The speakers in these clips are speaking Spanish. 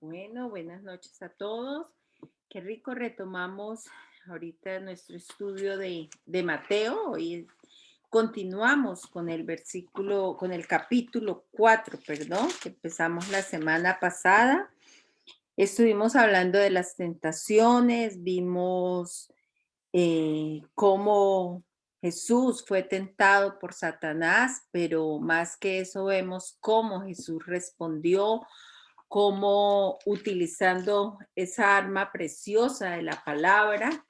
Bueno, buenas noches a todos. Qué rico retomamos ahorita nuestro estudio de Mateo. Hoy continuamos con el versículo, con el capítulo 4, perdón, que empezamos la semana pasada. Estuvimos hablando de las tentaciones, vimos cómo Jesús fue tentado por Satanás, pero más que eso vemos cómo Jesús respondió, cómo utilizando esa arma preciosa de la palabra,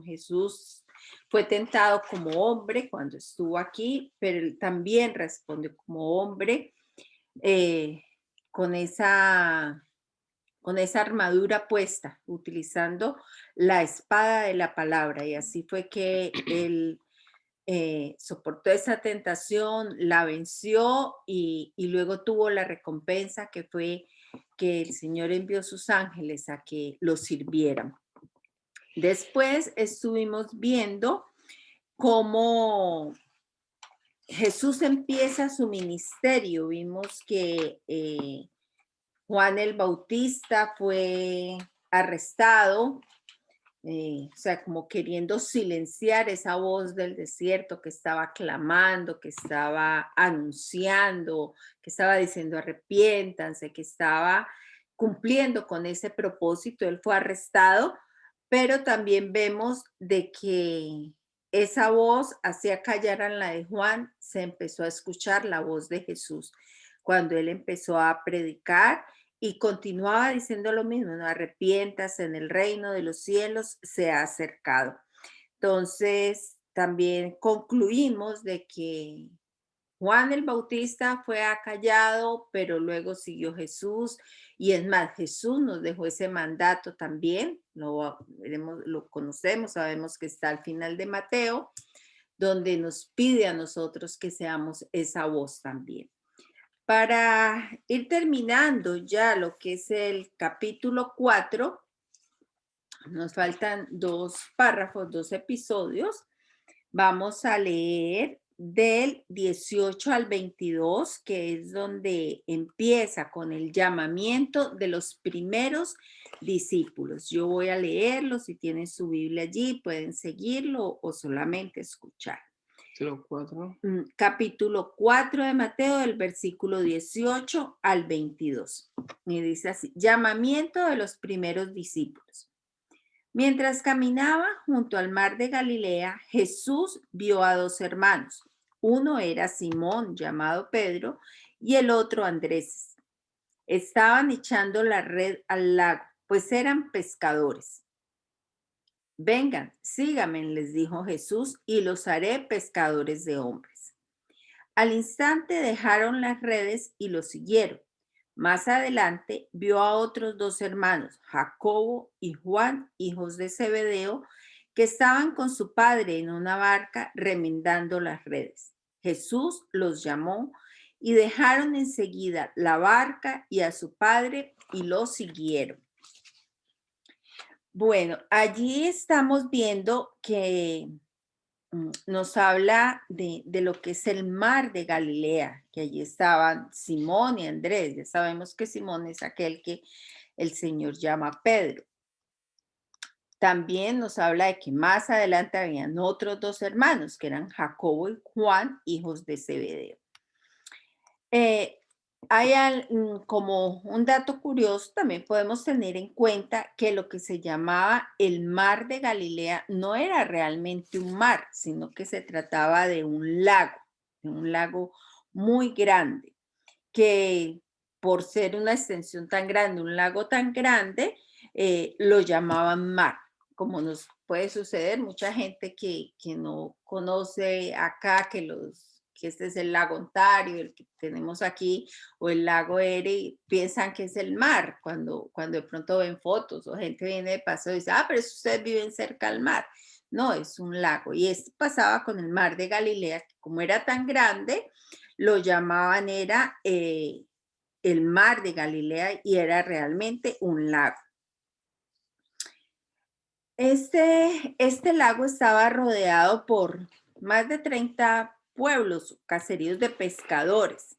Jesús fue tentado como hombre cuando estuvo aquí, pero él también respondió como hombre eh, con con esa armadura puesta, utilizando la espada de la palabra. Y así fue que él soportó esa tentación, la venció y luego tuvo la recompensa que fue que el Señor envió sus ángeles a que lo sirvieran. Después estuvimos viendo cómo Jesús empieza su ministerio. Vimos que Juan el Bautista fue arrestado, o sea, como queriendo silenciar esa voz del desierto que estaba clamando, que estaba anunciando, que estaba diciendo arrepiéntanse, que estaba cumpliendo con ese propósito. Él fue arrestado, pero también vemos de que esa voz hacía callar a la de Juan, se empezó a escuchar la voz de Jesús cuando él empezó a predicar y continuaba diciendo lo mismo, no arrepientas, en el reino de los cielos se ha acercado. Entonces, también concluimos de que Juan el Bautista fue acallado, pero luego siguió Jesús. Y es más, Jesús nos dejó ese mandato también. Lo conocemos, sabemos que está al final de Mateo, donde nos pide a nosotros que seamos esa voz también. Para ir terminando ya lo que es el capítulo 4, nos faltan dos párrafos, dos episodios. Vamos a leer del 18 al 22, que es donde empieza con el llamamiento de los primeros discípulos. Yo voy a leerlo, si tienen su Biblia allí, pueden seguirlo o solamente escuchar. Capítulo 4 de Mateo, del versículo 18 al 22. Y dice así, llamamiento de los primeros discípulos. Mientras caminaba junto al mar de Galilea, Jesús vio a dos hermanos. Uno era Simón, llamado Pedro, y el otro Andrés. Estaban echando la red al lago, pues eran pescadores. Vengan, síganme, les dijo Jesús, y los haré pescadores de hombres. Al instante dejaron las redes y lo siguieron. Más adelante vio a otros dos hermanos, Jacobo y Juan, hijos de Zebedeo, que estaban con su padre en una barca remendando las redes. Jesús los llamó y dejaron enseguida la barca y a su padre y lo siguieron. Bueno, allí estamos viendo que nos habla de lo que es el mar de Galilea, que allí estaban Simón y Andrés. Ya sabemos que Simón es aquel que el Señor llama Pedro. También nos habla de que más adelante habían otros dos hermanos, que eran Jacobo y Juan, hijos de Zebedeo. Como un dato curioso, también podemos tener en cuenta que lo que se llamaba el mar de Galilea no era realmente un mar, sino que se trataba de un lago muy grande, que por ser una extensión tan grande, un lago tan grande, lo llamaban mar, como nos puede suceder mucha gente que no conoce acá que este es el lago Ontario, el que tenemos aquí, o el lago Erie, piensan que es el mar, cuando de pronto ven fotos o gente viene de paso y dice, pero eso ustedes viven cerca al mar. No, es un lago. Y esto pasaba con el mar de Galilea, que como era tan grande, lo llamaban el mar de Galilea y era realmente un lago. Este lago estaba rodeado por más de 30 pueblos, caseríos de pescadores,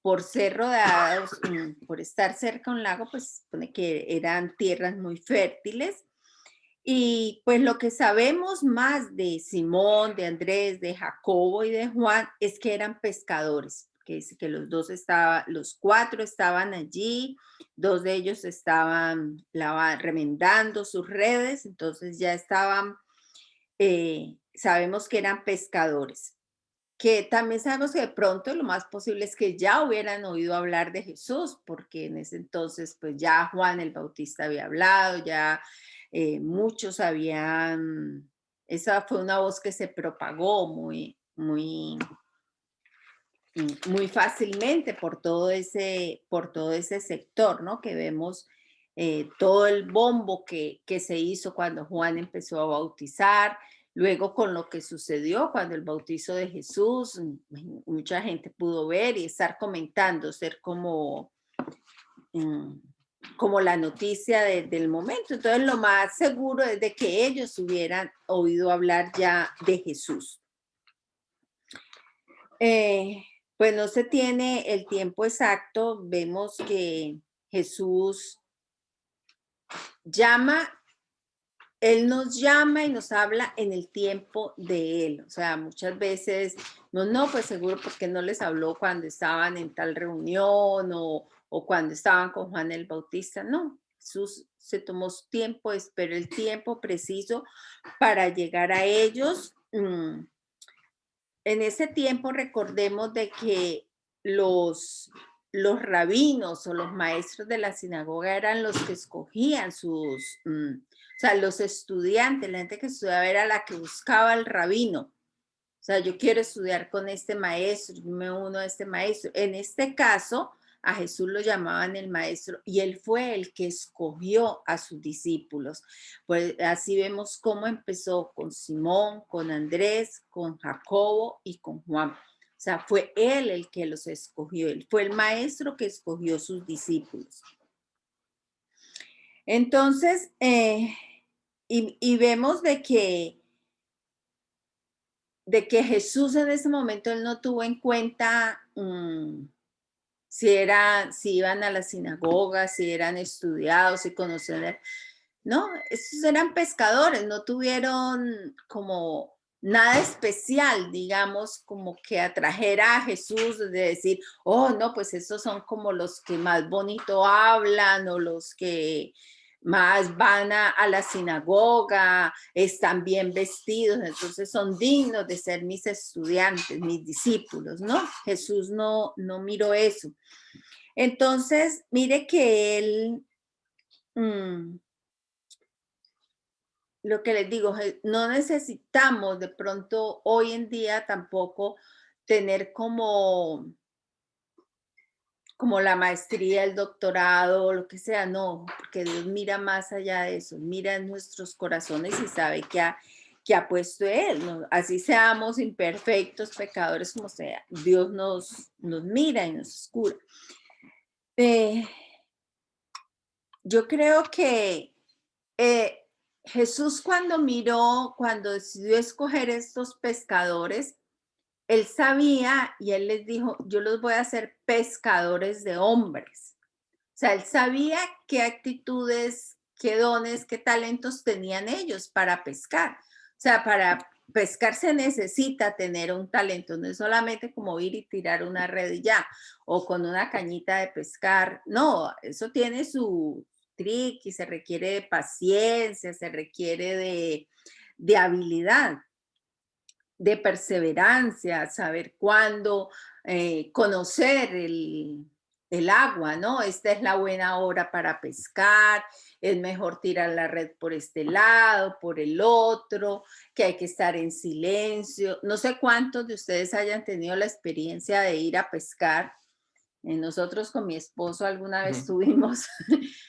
por ser rodeados, por estar cerca a un lago, pues supone que eran tierras muy fértiles. Y pues lo que sabemos más de Simón, de Andrés, de Jacobo y de Juan es que eran pescadores, que dice que los cuatro estaban allí, dos de ellos estaban remendando sus redes, entonces ya estaban, sabemos que eran pescadores. Que también sabemos que de pronto lo más posible es que ya hubieran oído hablar de Jesús, porque en ese entonces pues ya Juan el Bautista había hablado, ya muchos habían, esa fue una voz que se propagó muy fácilmente por todo ese sector, ¿no? Que vemos todo el bombo que se hizo cuando Juan empezó a bautizar, luego con lo que sucedió cuando el bautizo de Jesús, mucha gente pudo ver y estar comentando, ser mm, como la noticia del momento. Entonces, lo más seguro es de que ellos hubieran oído hablar ya de Jesús. Pues no se tiene el tiempo exacto. Vemos que Jesús llama, Él nos llama y nos habla en el tiempo de Él. O sea, muchas veces, no, pues seguro porque no les habló cuando estaban en tal reunión o cuando estaban con Juan el Bautista. No, Jesús se tomó su tiempo, esperó el tiempo preciso para llegar a ellos. En ese tiempo recordemos de que los rabinos o los maestros de la sinagoga eran los que escogían o sea, los estudiantes, la gente que estudiaba era la que buscaba al rabino. O sea, yo quiero estudiar con este maestro, yo me uno a este maestro. En este caso, a Jesús lo llamaban el maestro y él fue el que escogió a sus discípulos. Pues así vemos cómo empezó con Simón, con Andrés, con Jacobo y con Juan. O sea, fue él el que los escogió, él fue el maestro que escogió sus discípulos. Entonces, y vemos de que Jesús en ese momento él no tuvo en cuenta si iban a la sinagoga, si eran estudiados, si conocían. No, esos eran pescadores, no tuvieron como nada especial, digamos, como que atrajera a Jesús de decir, oh, no, pues esos son como los que más bonito hablan o los que más van a la sinagoga, están bien vestidos, entonces son dignos de ser mis estudiantes, mis discípulos, ¿no? Jesús no miró eso. Entonces, mire que él, lo que les digo, no necesitamos de pronto hoy en día tampoco tener como la maestría, el doctorado, lo que sea, no, porque Dios mira más allá de eso, mira en nuestros corazones y sabe que ha puesto Él, ¿no? Así seamos imperfectos, pecadores como sea, Dios nos mira y nos escucha. Yo creo que Jesús cuando decidió escoger estos pescadores, él sabía y él les dijo, yo los voy a hacer pescadores de hombres. O sea, él sabía qué actitudes, qué dones, qué talentos tenían ellos para pescar. O sea, para pescar se necesita tener un talento, no es solamente como ir y tirar una red y ya, o con una cañita de pescar. No, eso tiene su trick y se requiere de paciencia, se requiere de habilidad, de perseverancia, saber cuándo, conocer el agua, ¿no? Esta es la buena hora para pescar, es mejor tirar la red por este lado, por el otro, que hay que estar en silencio. No sé cuántos de ustedes hayan tenido la experiencia de ir a pescar. Nosotros con mi esposo alguna vez tuvimos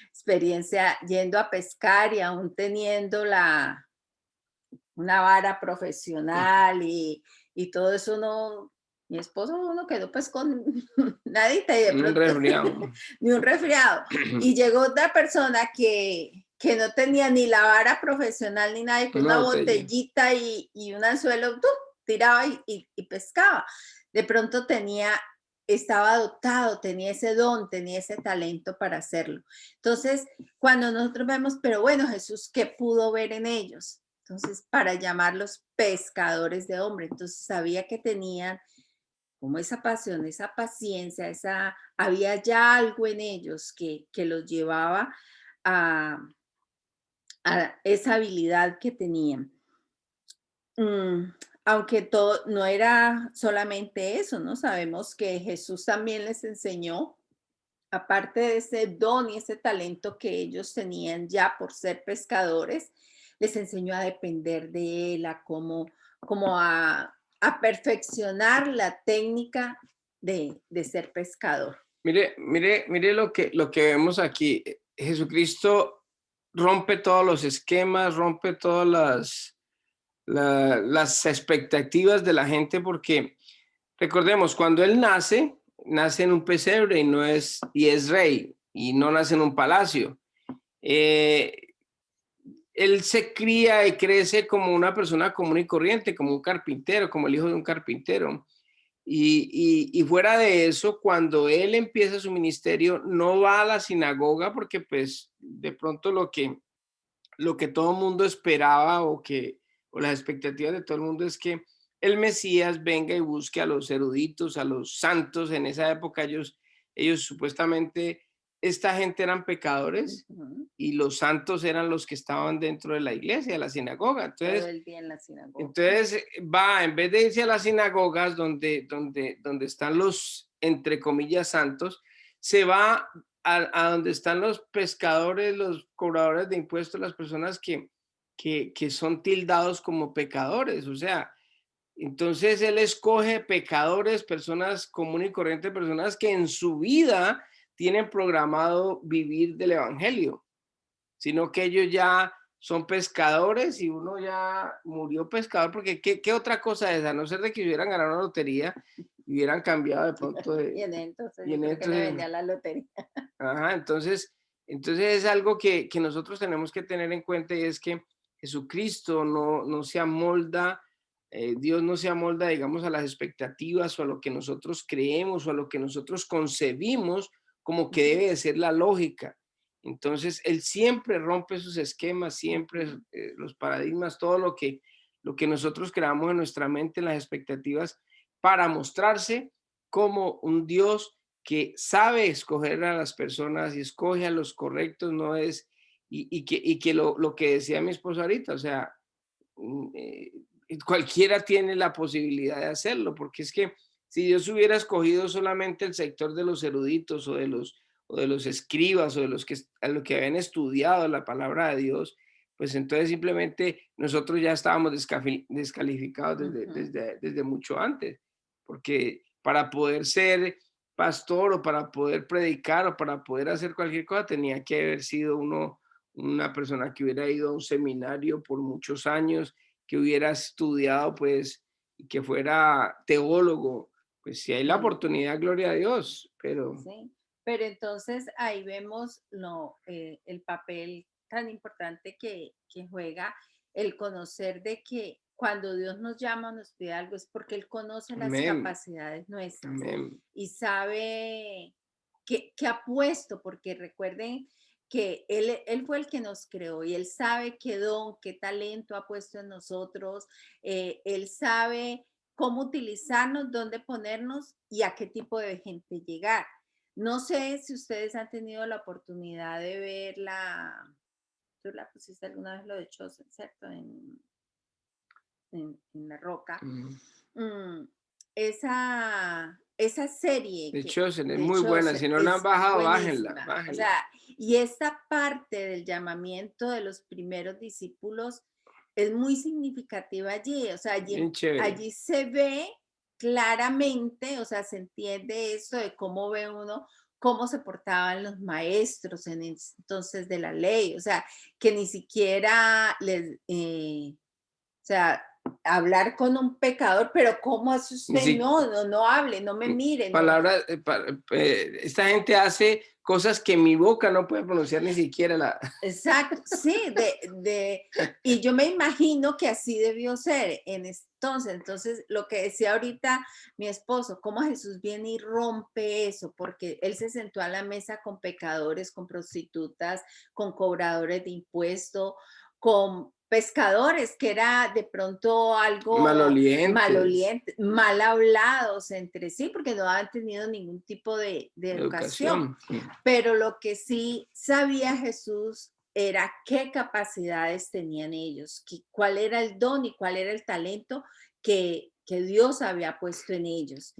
experiencia yendo a pescar y aún teniendo una vara profesional y todo eso mi esposo uno quedó pues con nadita y de Un pronto resfriado. ni un resfriado. Y llegó otra persona que no tenía ni la vara profesional ni nada, y con Una una botella. botellita y un anzuelo, tiraba y pescaba. De pronto tenía estaba dotado, tenía ese don, tenía ese talento para hacerlo. Entonces, cuando nosotros vemos, pero bueno, Jesús, ¿qué pudo ver en ellos? Entonces, para llamarlos pescadores de hombres, entonces sabía que tenían como esa pasión, esa paciencia, había ya algo en ellos que los llevaba a, a esa habilidad que tenían. Mm, aunque todo no era solamente eso, ¿no? Sabemos que Jesús también les enseñó, aparte de ese don y ese talento que ellos tenían ya por ser pescadores, les enseñó a depender de él, como a perfeccionar la técnica de ser pescador. Mire lo que vemos aquí. Jesucristo rompe todos los esquemas, rompe todas las expectativas de la gente, porque recordemos, cuando él nace en un pesebre y es rey, y no nace en un palacio. Eh, Él se cría y crece como una persona común y corriente, como un carpintero, como el hijo de un carpintero. Y fuera de eso, cuando él empieza su ministerio, no va a la sinagoga porque pues de pronto lo que todo el mundo esperaba o las expectativas de todo el mundo es que el Mesías venga y busque a los eruditos, a los santos. En esa época ellos supuestamente, esta gente eran pecadores Ujú. y los santos eran los que estaban dentro de la iglesia, de la sinagoga. Todo Entonces, el día en la sinagoga. entonces va, en vez de irse a las sinagogas donde están los, entre comillas, santos, se va a donde están los pescadores, los cobradores de impuestos, las personas que son tildados como pecadores. O sea, entonces él escoge pecadores, personas comunes y corrientes, personas que en su vida tienen programado vivir del evangelio, sino que ellos ya son pescadores y uno ya murió pescador, porque ¿qué otra cosa es? A no ser de que hubieran ganado una lotería y hubieran cambiado de pronto Y entonces y yo en creo que le entonces, venía la lotería. ajá, entonces es algo que nosotros tenemos que tener en cuenta, y es que Jesucristo no se amolda, Dios no se amolda, digamos, a las expectativas o a lo que nosotros creemos o a lo que nosotros concebimos como que Ujú, debe de ser la lógica. Entonces, Él siempre rompe sus esquemas, siempre ujú. los paradigmas, todo lo que nosotros creamos en nuestra mente, en las expectativas, para mostrarse como un Dios que sabe escoger a las personas y escoge a los correctos. No es, y que lo que decía mi esposo ahorita, o sea, mm, eh, cualquiera tiene la posibilidad de hacerlo, porque es que si Dios hubiera escogido solamente el sector de los eruditos o de los escribas o de los a lo que habían estudiado la palabra de Dios, pues entonces simplemente nosotros ya estábamos descalificados Ujú. desde mucho antes, porque para poder ser pastor o para poder predicar o para poder hacer cualquier cosa tenía que haber sido una persona que hubiera ido a un seminario por muchos años, que hubiera estudiado, pues, y que fuera teólogo. Pues si hay la Sí, oportunidad, gloria a Dios, pero sí. Pero entonces ahí vemos el papel tan importante que juega el conocer de que cuando Dios nos llama o nos pide algo es porque Él conoce las amén, capacidades nuestras amén, y sabe que ha puesto, porque recuerden que él fue el que nos creó y Él sabe qué don, qué talento ha puesto en nosotros. Él sabe cómo utilizarnos, dónde ponernos y a qué tipo de gente llegar. No sé si ustedes han tenido la oportunidad de ver tú la pusiste alguna vez lo de Chosen, ¿cierto? En La Roca. mm. Mm, esa serie De hecho, es de muy buena. Chosen Si no la han es bajado, bájenla, buenísima. O bájenla. sea, y esta parte del llamamiento de los primeros discípulos es muy significativa allí. O sea, Bien chévere. allí se ve claramente, o sea, se entiende eso de cómo ve uno cómo se portaban los maestros en entonces de la ley, o sea, que ni siquiera o sea, hablar con un pecador, pero ¿cómo hace Ni usted? si- No, no, no hable, no me mire, no. palabras, esta gente hace cosas que mi boca no puede pronunciar ni siquiera la... Exacto, sí, y yo me imagino que así debió ser entonces, lo que decía ahorita mi esposo, cómo Jesús viene y rompe eso, porque él se sentó a la mesa con pecadores, con prostitutas, con cobradores de impuestos, con pescadores, que era de pronto algo malolientes, maloliente, mal hablados entre sí, porque no habían tenido ningún tipo de educación. educación. Pero lo que sí sabía Jesús era qué capacidades tenían ellos, cuál era el don y cuál era el talento que Dios había puesto en ellos.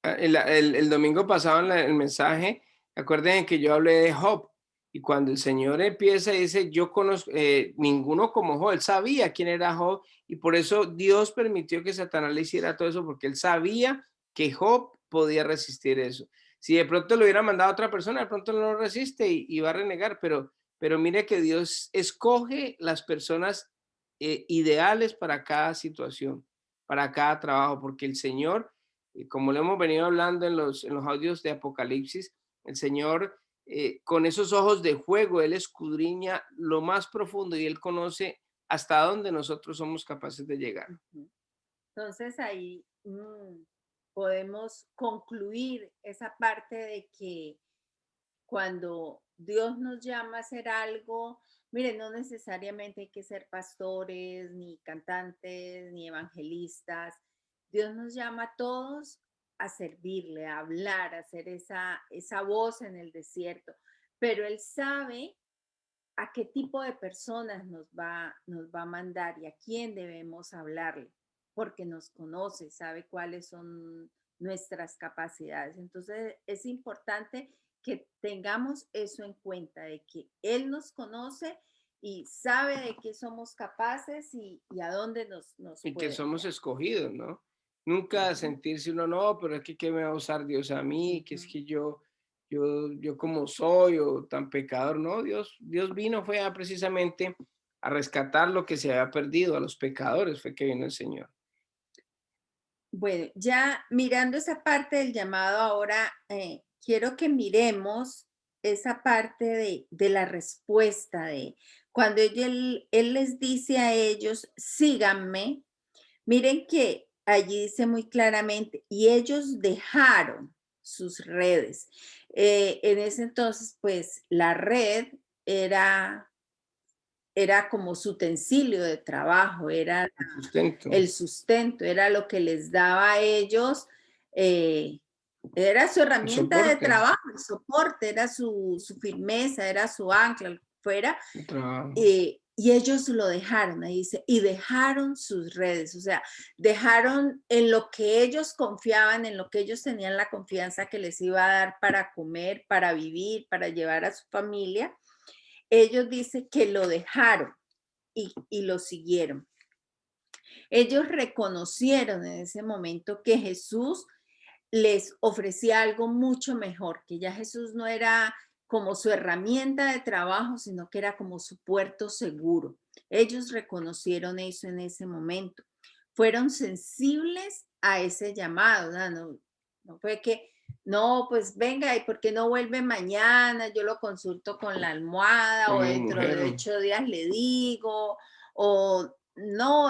El domingo pasado en el mensaje, acuérdense que yo hablé de Job y cuando el Señor empieza y dice, yo conozco, ninguno como Job, él sabía quién era Job y por eso Dios permitió que Satanás le hiciera todo eso porque él sabía que Job podía resistir eso. Si de pronto lo hubiera mandado a otra persona, de pronto no lo resiste y va a renegar, pero mire que Dios escoge las personas ideales para cada situación, para cada trabajo, porque el Señor y como lo hemos venido hablando en los audios de Apocalipsis, el Señor, con esos ojos de fuego, Él escudriña lo más profundo y Él conoce hasta dónde nosotros somos capaces de llegar. Entonces ahí podemos concluir esa parte de que cuando Dios nos llama a hacer algo, mire, no necesariamente hay que ser pastores, ni cantantes, ni evangelistas. Dios nos llama a todos a servirle, a hablar, a hacer esa voz en el desierto. Pero Él sabe a qué tipo de personas nos va a mandar y a quién debemos hablarle, porque nos conoce, sabe cuáles son nuestras capacidades. Entonces es importante que tengamos eso en cuenta, de que Él nos conoce y sabe de qué somos capaces y a dónde nos Y que puede somos enviar. escogidos, ¿no? Nunca Ujú, sentirse uno, no, pero es que ¿qué me va a usar Dios a mí? Que es ujú. que yo como soy o tan pecador, no, Dios vino fue precisamente a rescatar lo que se había perdido, a los pecadores fue que vino el Señor. Bueno, ya mirando esa parte del llamado ahora, quiero que miremos esa parte de la respuesta de cuando él les dice a ellos, síganme, miren que allí dice muy claramente, y ellos dejaron sus redes. En ese entonces, pues la red era, era como su utensilio de trabajo, era El sustento, el sustento, era lo que les daba a ellos, eh, era su el herramienta de soporte, trabajo, el soporte, era su firmeza, era su ancla, lo que fuera, el trabajo. y ellos lo dejaron, ahí dice, y dejaron sus redes, o sea, dejaron en lo que ellos confiaban, en lo que ellos tenían la confianza que les iba a dar para comer, para vivir, para llevar a su familia, ellos dicen que lo dejaron y lo siguieron. Ellos reconocieron en ese momento que Jesús les ofrecía algo mucho mejor, que ya Jesús no era como su herramienta de trabajo, sino que era como su puerto seguro. Ellos reconocieron eso en ese momento. Fueron sensibles a ese llamado, ¿no? No fue que, no, pues venga, ¿y por qué no vuelve mañana? Yo lo consulto con la almohada Con o mi dentro de mujer, 8 días le digo, o no,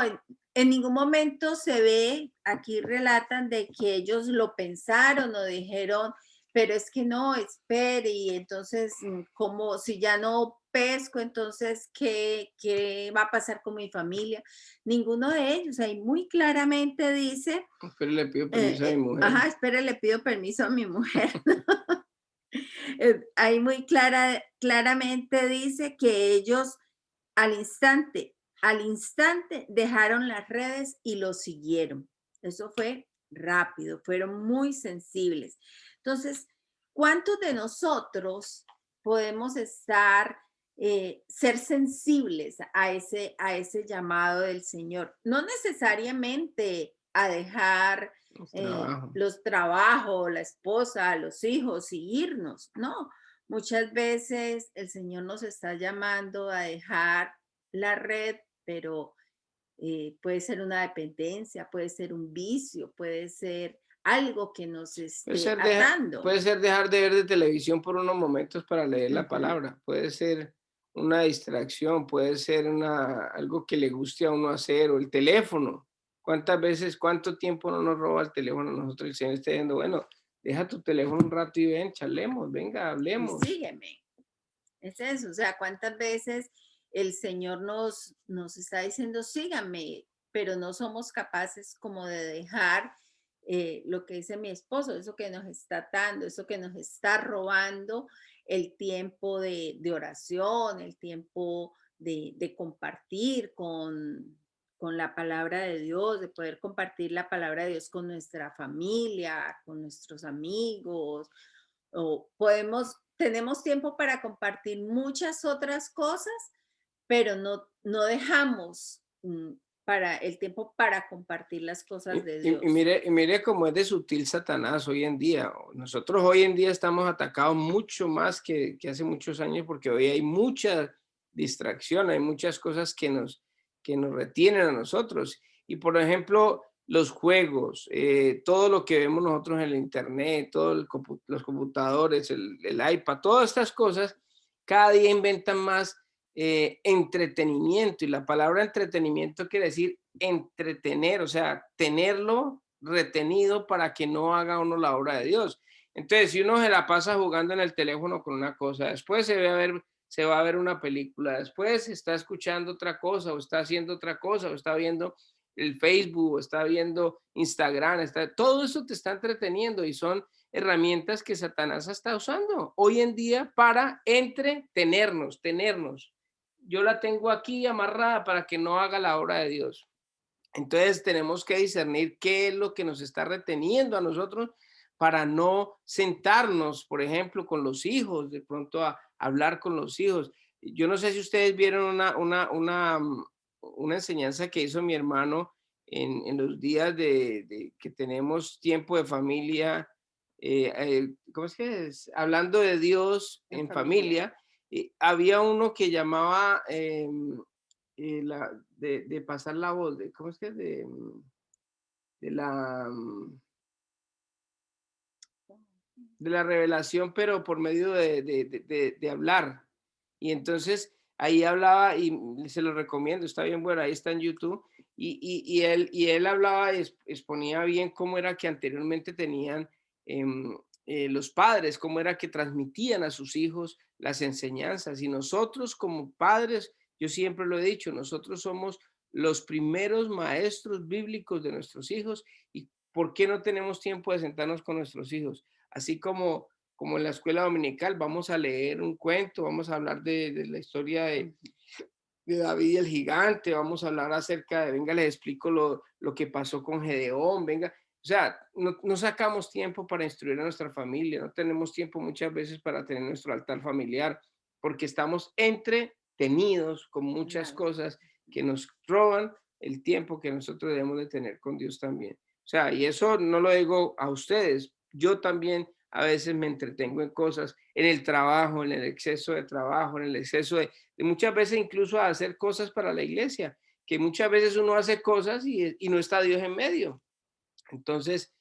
en ningún momento se ve, aquí relatan de que ellos lo pensaron o dijeron, pero es que no, espere, y entonces, como si ya no pesco, entonces, ¿qué va a pasar con mi familia? Ninguno de ellos, ahí muy claramente dice, pero le pido permiso a mi mujer. ajá, espere, le pido permiso a mi mujer. Ahí muy claramente dice que ellos al instante, al instante dejaron las redes y lo siguieron. Eso fue rápido, fueron muy sensibles. Entonces, ¿cuántos de nosotros podemos ser sensibles a ese llamado del Señor? No necesariamente a dejar El trabajo. los trabajos, la esposa, los hijos y irnos, no. Muchas veces el Señor nos está llamando a dejar la red, pero Puede ser una dependencia, puede ser un vicio, puede ser algo que nos Puede esté ser, atando. puede ser dejar de ver de televisión por unos momentos para leer la Ujú. palabra, puede ser una distracción, puede ser algo que le guste a uno hacer, o el teléfono. ¿Cuántas veces, cuánto tiempo no nos roba el teléfono? Nosotros el Señor está diciendo, bueno, deja tu teléfono un rato y ven, charlemos, venga, Y hablemos. sígueme. Es eso, o sea, cuántas veces el Señor nos está diciendo, síganme, pero no somos capaces como de dejar lo que dice mi esposo, eso que nos está dando, eso que nos está robando el tiempo de oración, el tiempo de compartir con la palabra de Dios, de poder compartir la palabra de Dios con nuestra familia, con nuestros amigos, o tenemos tiempo para compartir muchas otras cosas, pero no dejamos para el tiempo para compartir las cosas de Dios. Y mire cómo es de sutil Satanás hoy en día. Nosotros hoy en día estamos atacados mucho más que hace muchos años porque hoy hay mucha distracción, hay muchas cosas que nos retienen a nosotros. Y por ejemplo, los juegos, todo lo que vemos nosotros en el internet, los computadores, el iPad, todas estas cosas, cada día inventan más entretenimiento. Y la palabra entretenimiento quiere decir entretener, o sea, tenerlo retenido para que no haga uno la obra de Dios. Entonces, si uno se la pasa jugando en el teléfono con una cosa, después se va a ver una película, después está escuchando otra cosa, o está haciendo otra cosa, o está viendo el Facebook, o está viendo Instagram, todo eso te está entreteniendo y son herramientas que Satanás está usando hoy en día para entretenernos, tenernos. Yo la tengo aquí amarrada para que no haga la obra de Dios. Entonces tenemos que discernir qué es lo que nos está reteniendo a nosotros para no sentarnos, por ejemplo, con los hijos, de pronto a hablar con los hijos. Yo no sé si ustedes vieron una enseñanza que hizo mi hermano en los días que tenemos tiempo de familia, ¿cómo es que es? Hablando de Dios En en familia. familia. Había uno que llamaba de pasar la voz, ¿cómo es que es? De la, de la revelación, pero por medio de hablar. Y entonces ahí hablaba, y se lo recomiendo, está bien bueno, ahí está en YouTube. Y él hablaba y exponía bien cómo era que anteriormente tenían los padres, cómo era que transmitían a sus hijos las enseñanzas. Y nosotros como padres, yo siempre lo he dicho, nosotros somos los primeros maestros bíblicos de nuestros hijos. ¿Y por qué no tenemos tiempo de sentarnos con nuestros hijos? Así como en la escuela dominical, vamos a leer un cuento, vamos a hablar de la historia Ujú. de David y el gigante, vamos a hablar acerca de, venga, les explico lo que pasó con Gedeón, venga, o sea, no sacamos tiempo para instruir a nuestra familia, no tenemos tiempo muchas veces para tener nuestro altar familiar, porque estamos entretenidos con muchas Claro. cosas que nos roban el tiempo que nosotros debemos de tener con Dios también. O sea, y eso no lo digo a ustedes, yo también a veces me entretengo en cosas, en el trabajo, en el exceso de trabajo, en el exceso de muchas veces incluso a hacer cosas para la iglesia, que muchas veces uno hace cosas y no está Dios en medio. Entonces,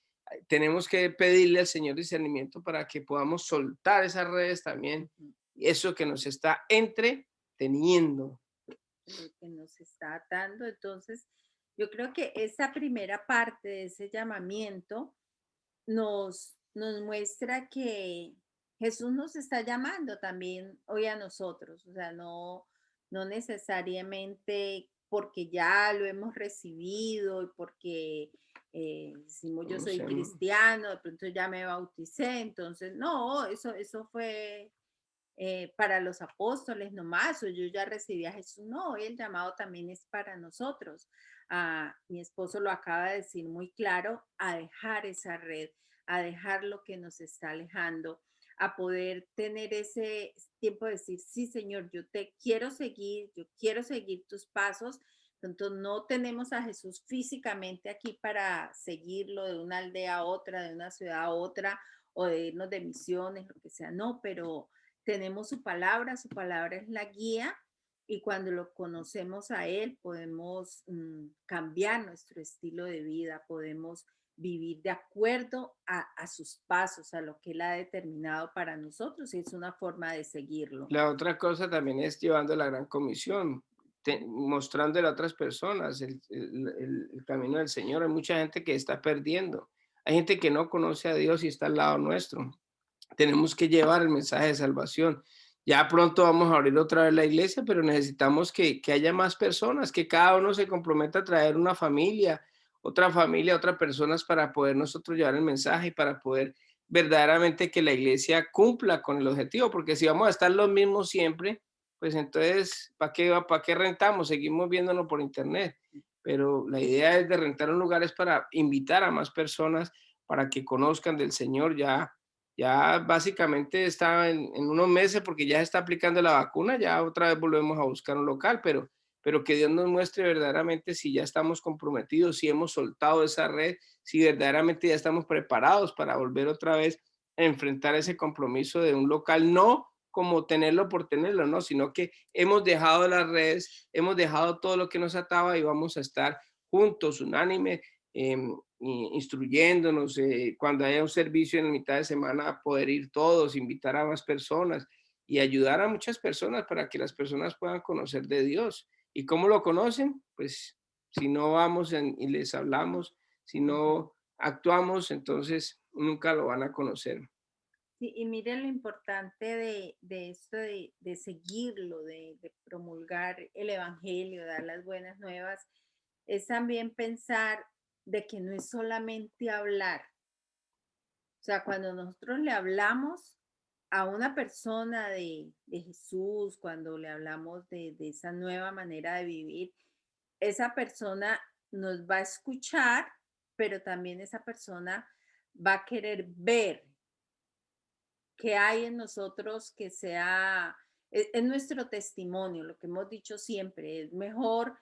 tenemos que pedirle al Señor discernimiento para que podamos soltar esas redes también, Ujú. eso que nos está entreteniendo. Lo que nos está dando. Entonces, yo creo que esa primera parte de ese llamamiento nos muestra que Jesús nos está llamando también hoy a nosotros, o sea, no necesariamente porque ya lo hemos recibido y porque decimos yo No soy sé, cristiano, de pronto ya me bauticé, entonces no, eso fue para los apóstoles nomás, o yo ya recibí a Jesús. No, hoy el llamado también es para nosotros. Mi esposo lo acaba de decir muy claro, a dejar esa red, a dejar lo que nos está alejando, a poder tener ese tiempo de decir, sí, Señor, yo te quiero seguir, yo quiero seguir tus pasos. Entonces, no tenemos a Jesús físicamente aquí para seguirlo de una aldea a otra, de una ciudad a otra, o de irnos de misiones, lo que sea, no, pero tenemos su palabra es la guía y cuando lo conocemos a Él podemos cambiar nuestro estilo de vida, podemos vivir de acuerdo a sus pasos, a lo que Él ha determinado para nosotros y es una forma de seguirlo. La otra cosa también es llevando la gran comisión, mostrándole a otras personas el camino del Señor. Hay mucha gente que está perdiendo. Hay gente que no conoce a Dios y está al lado nuestro. Tenemos que llevar el mensaje de salvación. Ya pronto vamos a abrir otra vez la iglesia, pero necesitamos que haya más personas, que cada uno se comprometa a traer una familia, otras personas para poder nosotros llevar el mensaje y para poder verdaderamente que la iglesia cumpla con el objetivo, porque si vamos a estar los mismos siempre, pues entonces, para qué rentamos? Seguimos viéndolo por internet, pero la idea es de rentar un lugar es para invitar a más personas para que conozcan del Señor. Ya básicamente está en unos meses porque ya se está aplicando la vacuna, ya otra vez volvemos a buscar un local, pero que Dios nos muestre verdaderamente si ya estamos comprometidos, si hemos soltado esa red, si verdaderamente ya estamos preparados para volver otra vez a enfrentar ese compromiso de un local, no como tenerlo por tenerlo, no, sino que hemos dejado las redes, hemos dejado todo lo que nos ataba y vamos a estar juntos, unánime, instruyéndonos, cuando haya un servicio en la mitad de semana, poder ir todos, invitar a más personas y ayudar a muchas personas para que las personas puedan conocer de Dios. ¿Y cómo lo conocen? Pues si no vamos y les hablamos, si no actuamos, entonces nunca lo van a conocer. Sí, y miren lo importante de esto de seguirlo, de promulgar el evangelio, dar las buenas nuevas, es también pensar de que no es solamente hablar. O sea, cuando nosotros le hablamos a una persona de Jesús, cuando le hablamos de esa nueva manera de vivir, esa persona nos va a escuchar, pero también esa persona va a querer ver qué hay en nosotros que sea, es nuestro testimonio, lo que hemos dicho siempre, es mejor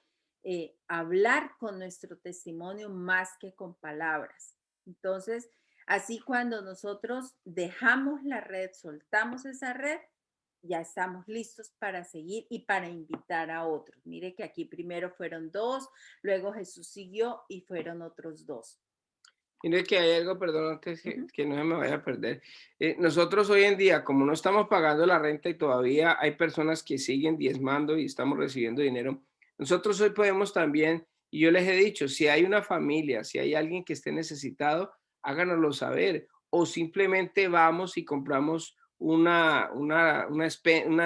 hablar con nuestro testimonio más que con palabras. Entonces, así cuando nosotros dejamos la red, soltamos esa red, ya estamos listos para seguir y para invitar a otros. Mire que aquí primero fueron dos, luego Jesús siguió y fueron otros dos. Mire que hay algo, perdón, antes Ujú. que no se me vaya a perder. Nosotros hoy en día, como no estamos pagando la renta y todavía hay personas que siguen diezmando y estamos recibiendo dinero, nosotros hoy podemos también, y yo les he dicho, si hay una familia, si hay alguien que esté necesitado, háganoslo saber. O simplemente vamos y compramos una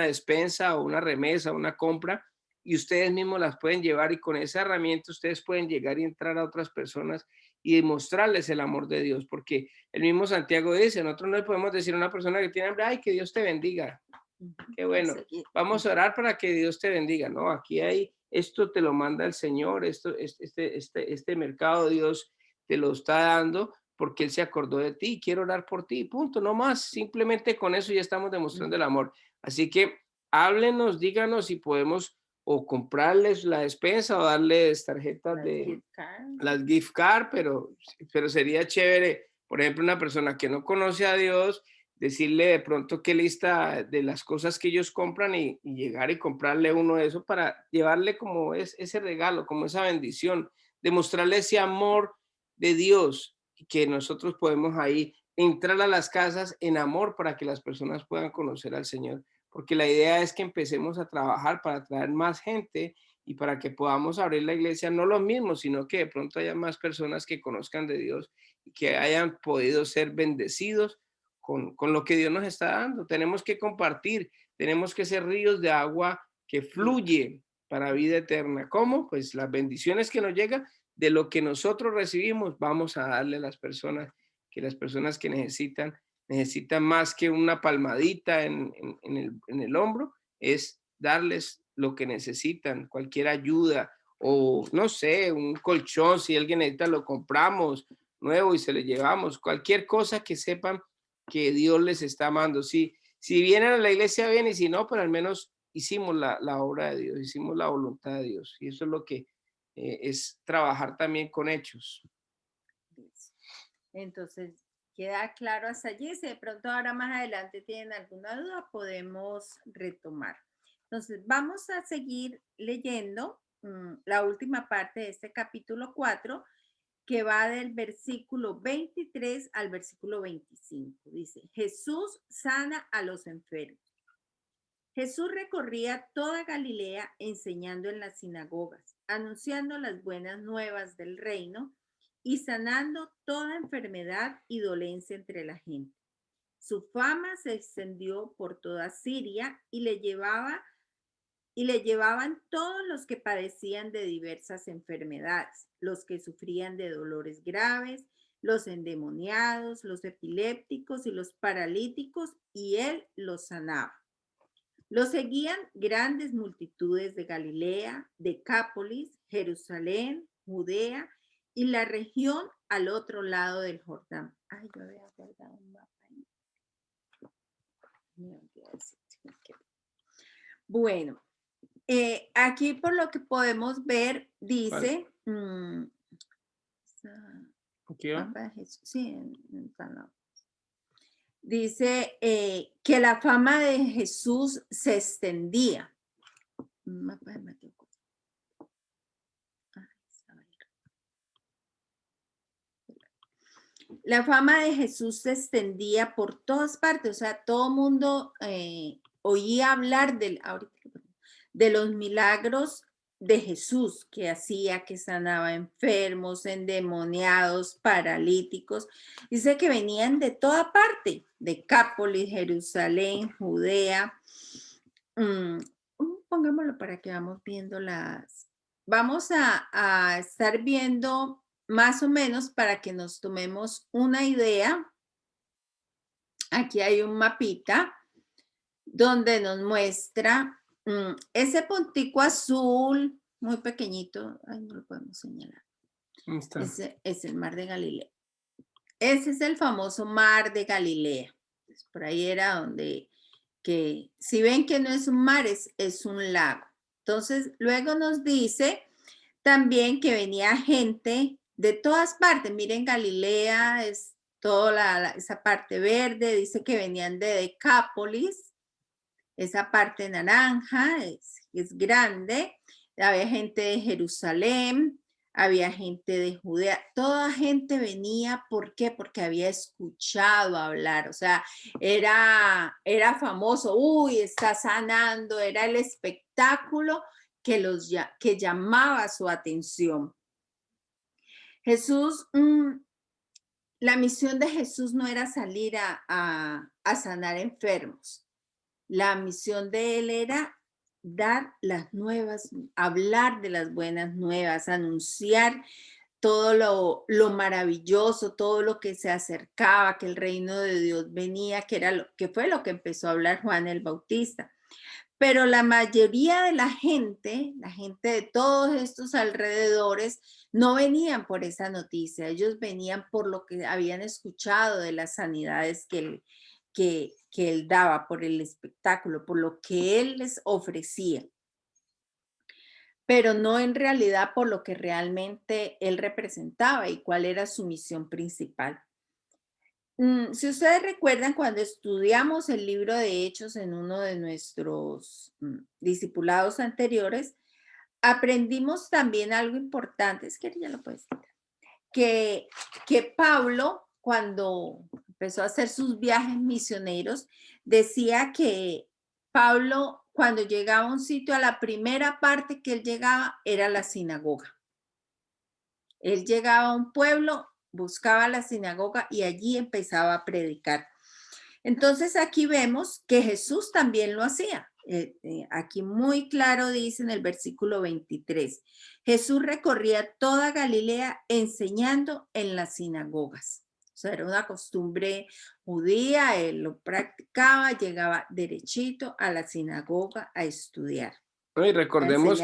despensa o una remesa, una compra, y ustedes mismos las pueden llevar y con esa herramienta ustedes pueden llegar y entrar a otras personas y demostrarles el amor de Dios, porque el mismo Santiago dice, nosotros no le podemos decir a una persona que tiene hambre, ay, que Dios te bendiga, Ujú. qué Y bueno, seguir. vamos a Ujú. orar para que Dios te bendiga, no, aquí hay, esto te lo manda el Señor, este mercado Dios te lo está dando porque Él se acordó de ti, quiero orar por ti, punto, no más, simplemente con eso ya estamos demostrando el amor. Así que háblenos, díganos si podemos o comprarles la despensa o darles tarjetas Las de gift cards. las gift card, pero sería chévere, por ejemplo, una persona que no conoce a Dios, decirle de pronto qué lista de las cosas que ellos compran y llegar y comprarle uno de eso para llevarle como es ese regalo, como esa bendición, demostrarle ese amor de Dios y que nosotros podemos ahí entrar a las casas en amor para que las personas puedan conocer al Señor, porque la idea es que empecemos a trabajar para traer más gente y para que podamos abrir la iglesia, no los mismos, sino que de pronto haya más personas que conozcan de Dios y que hayan podido ser bendecidos con lo que Dios nos está dando. Tenemos que compartir, tenemos que ser ríos de agua que Viva. fluye para vida eterna. ¿Cómo? Pues las bendiciones que nos llegan de lo que nosotros recibimos, vamos a darle a las personas que necesitan más que una palmadita en el hombro, es darles lo que necesitan, cualquier ayuda o no sé, un colchón, si alguien necesita lo compramos nuevo y se lo llevamos, cualquier cosa que sepan que Dios les está amando. Si vienen a la iglesia bien y si no, pero al menos hicimos la obra de Dios, hicimos la voluntad de Dios y eso es lo que es trabajar también con hechos. Listo. Entonces, queda claro hasta allí. Si de pronto ahora más adelante tienen alguna duda, podemos retomar. Entonces, vamos a seguir leyendo la última parte de este capítulo 4, que va del versículo 23 al versículo 25. Dice, Jesús sana a los enfermos. Jesús recorría toda Galilea enseñando en las sinagogas, anunciando las buenas nuevas del reino y sanando toda enfermedad y dolencia entre la gente. Su fama se extendió por toda Siria y le llevaban todos los que padecían de diversas enfermedades, los que sufrían de dolores graves, los endemoniados, los epilépticos y los paralíticos, y él los sanaba. Lo seguían grandes multitudes de Galilea, Decápolis, Jerusalén, Judea y la región al otro lado del Jordán. Ay, yo había guardado un mapa ahí. Bueno, aquí por lo que podemos ver, dice, mapa de Jesús, sí, en San Lauro. Dice que la fama de Jesús se extendía. Mapa de Mateo. La fama de Jesús se extendía por todas partes, o sea, todo el mundo oía hablar de los milagros de Jesús que hacía, que sanaba enfermos, endemoniados, paralíticos. Dice que venían de toda parte, Decápolis, Jerusalén, Judea. Pongámoslo para que vamos viendo vamos a estar viendo más o menos para que nos tomemos una idea. Aquí hay un mapita donde nos muestra ese puntico azul muy pequeñito. Ay, no lo podemos señalar. Ese es el mar de Galilea. Ese es el famoso mar de Galilea. Pues por ahí era donde, que si ven que no es un mar, es un lago. Entonces, luego nos dice también que venía gente de todas partes. Miren, Galilea es toda esa parte verde. Dice que venían de Decápolis. Esa parte naranja es grande. Había gente de Jerusalén, había gente de Judea. Toda gente venía, ¿por qué? Porque había escuchado hablar. O sea, era famoso. Uy, está sanando. Era el espectáculo que llamaba su atención. Jesús, la misión de Jesús no era salir a sanar enfermos. La misión de él era dar las nuevas, hablar de las buenas nuevas, anunciar todo lo maravilloso, todo lo que se acercaba, que el reino de Dios venía, que fue lo que empezó a hablar Juan el Bautista. Pero la mayoría de la gente de todos estos alrededores, no venían por esa noticia, ellos venían por lo que habían escuchado de las sanidades que él daba, por el espectáculo, por lo que él les ofrecía, pero no en realidad por lo que realmente él representaba y cuál era su misión principal. Si ustedes recuerdan, cuando estudiamos el libro de Hechos en uno de nuestros discipulados anteriores, aprendimos también algo importante, es que ya lo puedes quitar, que Pablo, cuando empezó a hacer sus viajes misioneros, decía que Pablo, cuando llegaba a un sitio, a la primera parte que él llegaba era la sinagoga. Él llegaba a un pueblo, buscaba la sinagoga y allí empezaba a predicar. Entonces aquí vemos que Jesús también lo hacía. Aquí muy claro dice en el versículo 23, Jesús recorría toda Galilea enseñando en las sinagogas. O sea, era una costumbre judía, él lo practicaba, llegaba derechito a la sinagoga a estudiar. Y recordemos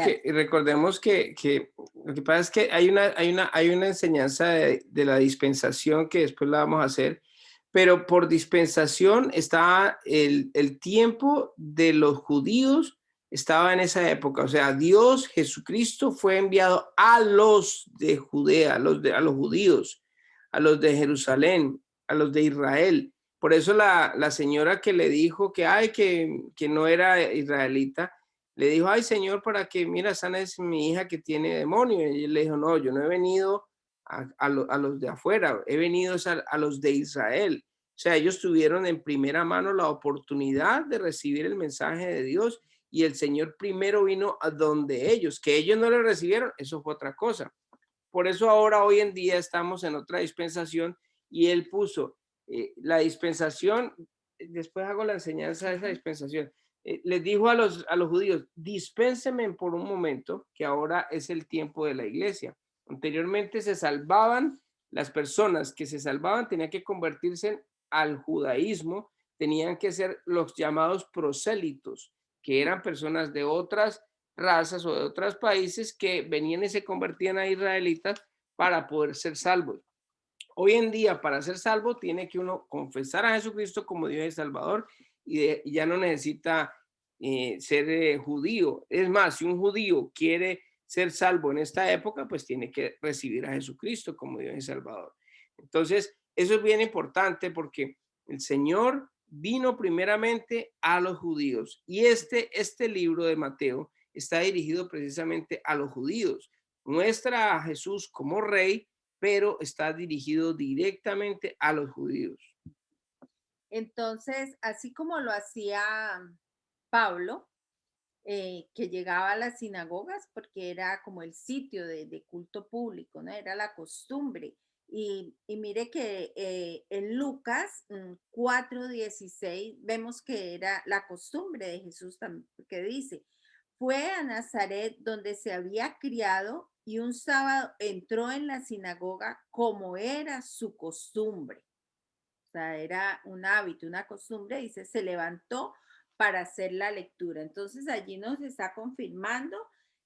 que lo que pasa es que hay una enseñanza de la dispensación que después la vamos a hacer, pero por dispensación estaba el tiempo de los judíos, estaba en esa época. O sea, Dios, Jesucristo fue enviado a los de Judea, a los judíos, a los de Jerusalén, a los de Israel. Por eso la señora que le dijo que no era israelita, Le dijo, ay Señor, para que, mira, sana es mi hija que tiene demonio. Y él le dijo, no, yo no he venido a los de afuera, he venido a los de Israel. O sea, ellos tuvieron en primera mano la oportunidad de recibir el mensaje de Dios y el Señor primero vino a donde ellos, que ellos no lo recibieron, eso fue otra cosa. Por eso ahora, hoy en día, estamos en otra dispensación y él puso la dispensación, después hago la enseñanza de esa dispensación. Les dijo a los judíos, dispénsenme por un momento, que ahora es el tiempo de la iglesia. Anteriormente se salvaban, las personas que se salvaban tenían que convertirse al judaísmo, tenían que ser los llamados prosélitos, que eran personas de otras razas o de otros países que venían y se convertían a israelitas para poder ser salvos. Hoy en día, para ser salvo, tiene que uno confesar a Jesucristo como Dios y Salvador y ya no necesita ser judío. Es más, si un judío quiere ser salvo en esta época, pues tiene que recibir a Jesucristo como Dios y Salvador. Entonces, eso es bien importante porque el Señor vino primeramente a los judíos y este libro de Mateo está dirigido precisamente a los judíos. Muestra a Jesús como rey, pero está dirigido directamente a los judíos. Entonces, así como lo hacía Pablo, que llegaba a las sinagogas porque era como el sitio de culto público, ¿no? Era la costumbre. Y mire que en Lucas 4:16 vemos que era la costumbre de Jesús también, que dice, fue a Nazaret donde se había criado y un sábado entró en la sinagoga como era su costumbre. O sea, era un hábito, una costumbre, dice, se levantó para hacer la lectura. Entonces allí nos está confirmando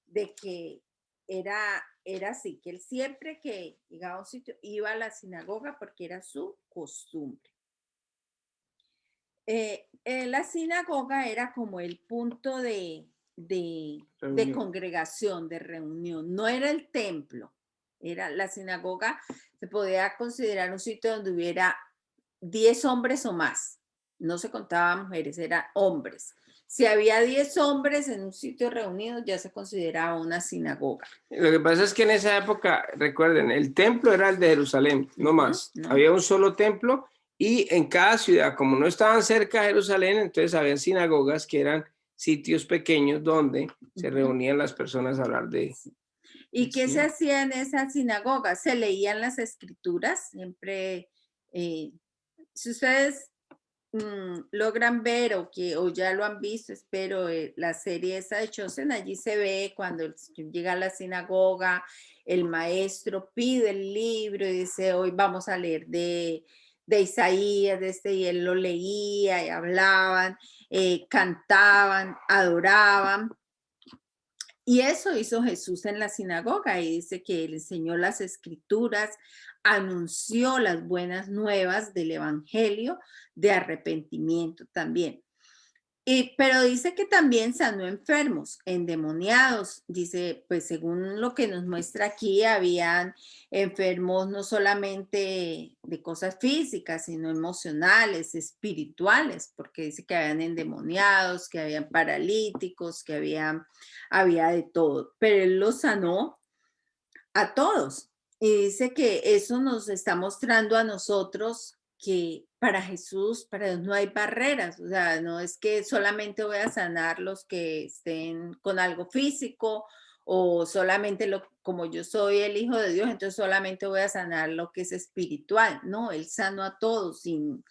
de que era así, que él siempre que llegaba a un sitio iba a la sinagoga porque era su costumbre. La sinagoga era como el punto de congregación, de reunión, no era el templo, era la sinagoga, se podía considerar un sitio donde hubiera 10 hombres o más, no se contaban mujeres, eran hombres. Si había 10 hombres en un sitio reunido, ya se consideraba una sinagoga. Lo que pasa es que en esa época, recuerden, el templo era el de Jerusalén, no más. No. Había un solo templo y en cada ciudad, como no estaban cerca de Jerusalén, entonces habían sinagogas que eran sitios pequeños donde se reunían las personas a hablar de... ¿Y qué se hacía en esa sinagoga? Se leían las escrituras, siempre, si ustedes logran ver o ya lo han visto, espero, la serie esa de Chosen, allí se ve cuando llega a la sinagoga, el maestro pide el libro y dice, hoy vamos a leer de Isaías, y él lo leía y hablaban, cantaban, adoraban. Y eso hizo Jesús en la sinagoga y dice que él enseñó las escrituras, anunció las buenas nuevas del evangelio de arrepentimiento también. Pero dice que también sanó enfermos, endemoniados. Dice, pues según lo que nos muestra aquí, habían enfermos no solamente de cosas físicas, sino emocionales, espirituales, porque dice que habían endemoniados, que habían paralíticos, que había de todo. Pero él los sanó a todos. Y dice que eso nos está mostrando a nosotros que para Jesús, para Dios no hay barreras, o sea, no es que solamente voy a sanar los que estén con algo físico o solamente como yo soy el Hijo de Dios, entonces solamente voy a sanar lo que es espiritual. No, Él sanó a todos sin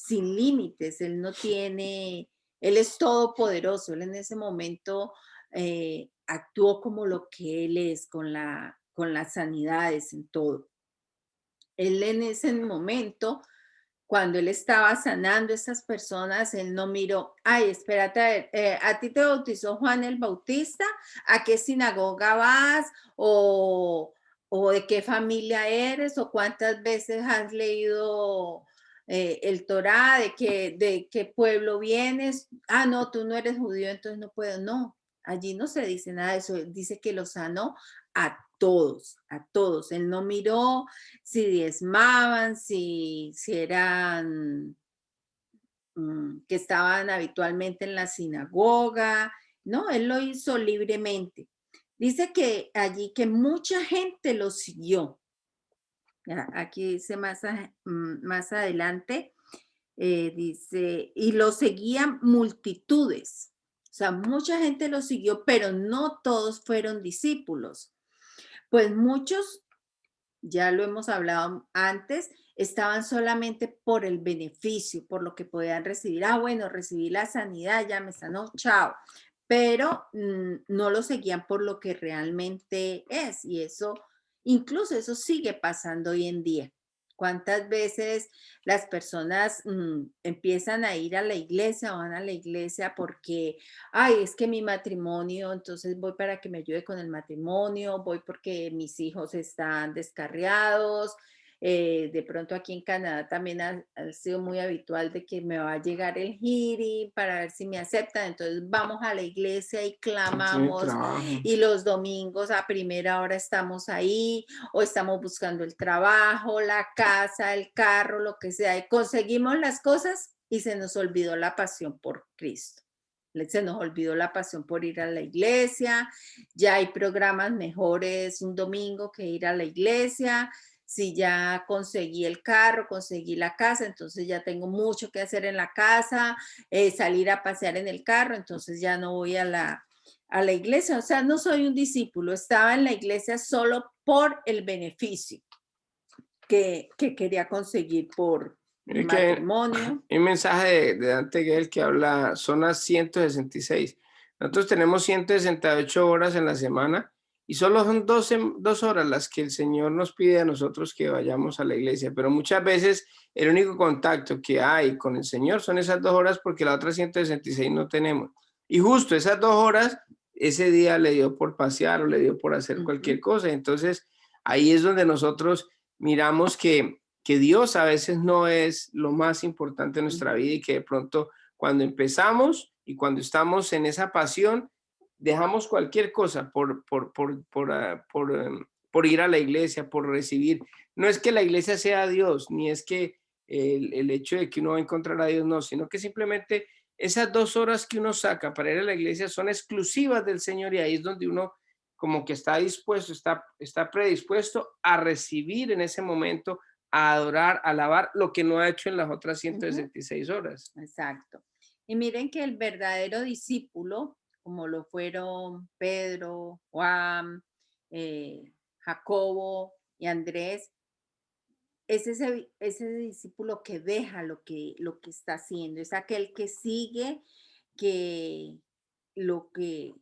límites, Él no tiene, Él es todopoderoso, Él en ese momento actuó como lo que Él es, con las sanidades en todo. Él en ese momento, cuando él estaba sanando a esas personas, él no miró, ay, espérate, a ver, a ti te bautizó Juan el Bautista, ¿a qué sinagoga vas? O de qué familia eres, o cuántas veces has leído el Torá, de qué pueblo vienes. Ah, no, tú no eres judío, entonces no puedo. No, allí no se dice nada de eso. Dice que lo sanó a todos, a todos. Él no miró si diezmaban, si eran que estaban habitualmente en la sinagoga. No, él lo hizo libremente. Dice que allí que mucha gente lo siguió. Aquí dice más adelante, dice, y lo seguían multitudes. O sea, mucha gente lo siguió, pero no todos fueron discípulos. Pues muchos, ya lo hemos hablado antes, estaban solamente por el beneficio, por lo que podían recibir. Ah, bueno, recibí la sanidad, ya me sanó, chao. Pero no lo seguían por lo que realmente es. Y eso, incluso eso sigue pasando hoy en día. ¿Cuántas veces las personas empiezan a ir a la iglesia o van a la iglesia porque, ay, es que mi matrimonio, entonces voy para que me ayude con el matrimonio, voy porque mis hijos están descarriados. De pronto aquí en Canadá también ha sido muy habitual de que me va a llegar el hearing para ver si me aceptan. Entonces vamos a la iglesia y Tiene clamamos trabajo. y los domingos a primera hora estamos ahí o estamos buscando el trabajo, la casa, el carro, lo que sea y conseguimos las cosas y se nos olvidó la pasión por Cristo. Se nos olvidó la pasión por ir a la iglesia, ya hay programas mejores un domingo que ir a la iglesia. Si ya conseguí el carro, conseguí la casa, entonces ya tengo mucho que hacer en la casa, salir a pasear en el carro, entonces ya no voy a la iglesia. O sea, no soy un discípulo, estaba en la iglesia solo por el beneficio que quería conseguir por mi Mire que hay matrimonio. un mensaje de Dante Gebel que habla, son las 166. Nosotros tenemos 168 horas en la semana y solo son 2 horas las que el Señor nos pide a nosotros que vayamos a la iglesia, pero muchas veces el único contacto que hay con el Señor son esas 2 horas porque las otras 166 no tenemos. Y justo esas 2 horas, ese día le dio por pasear o le dio por hacer Ujú, cualquier cosa. Entonces, ahí es donde nosotros miramos que Dios a veces no es lo más importante en nuestra ujú. vida y que de pronto cuando empezamos y cuando estamos en esa pasión, dejamos cualquier cosa por ir a la iglesia, por recibir. No es que la iglesia sea Dios, ni es que el hecho de que uno va a encontrar a Dios, no, sino que simplemente esas 2 horas que uno saca para ir a la iglesia son exclusivas del Señor y ahí es donde uno como que está dispuesto, está predispuesto a recibir en ese momento, a adorar, a alabar lo que no ha hecho en las otras Ujú, 166 horas. exacto. Y miren que el verdadero discípulo, como lo fueron Pedro, Juan, Jacobo y Andrés, es ese discípulo que deja lo que está haciendo, es aquel que sigue, que lo que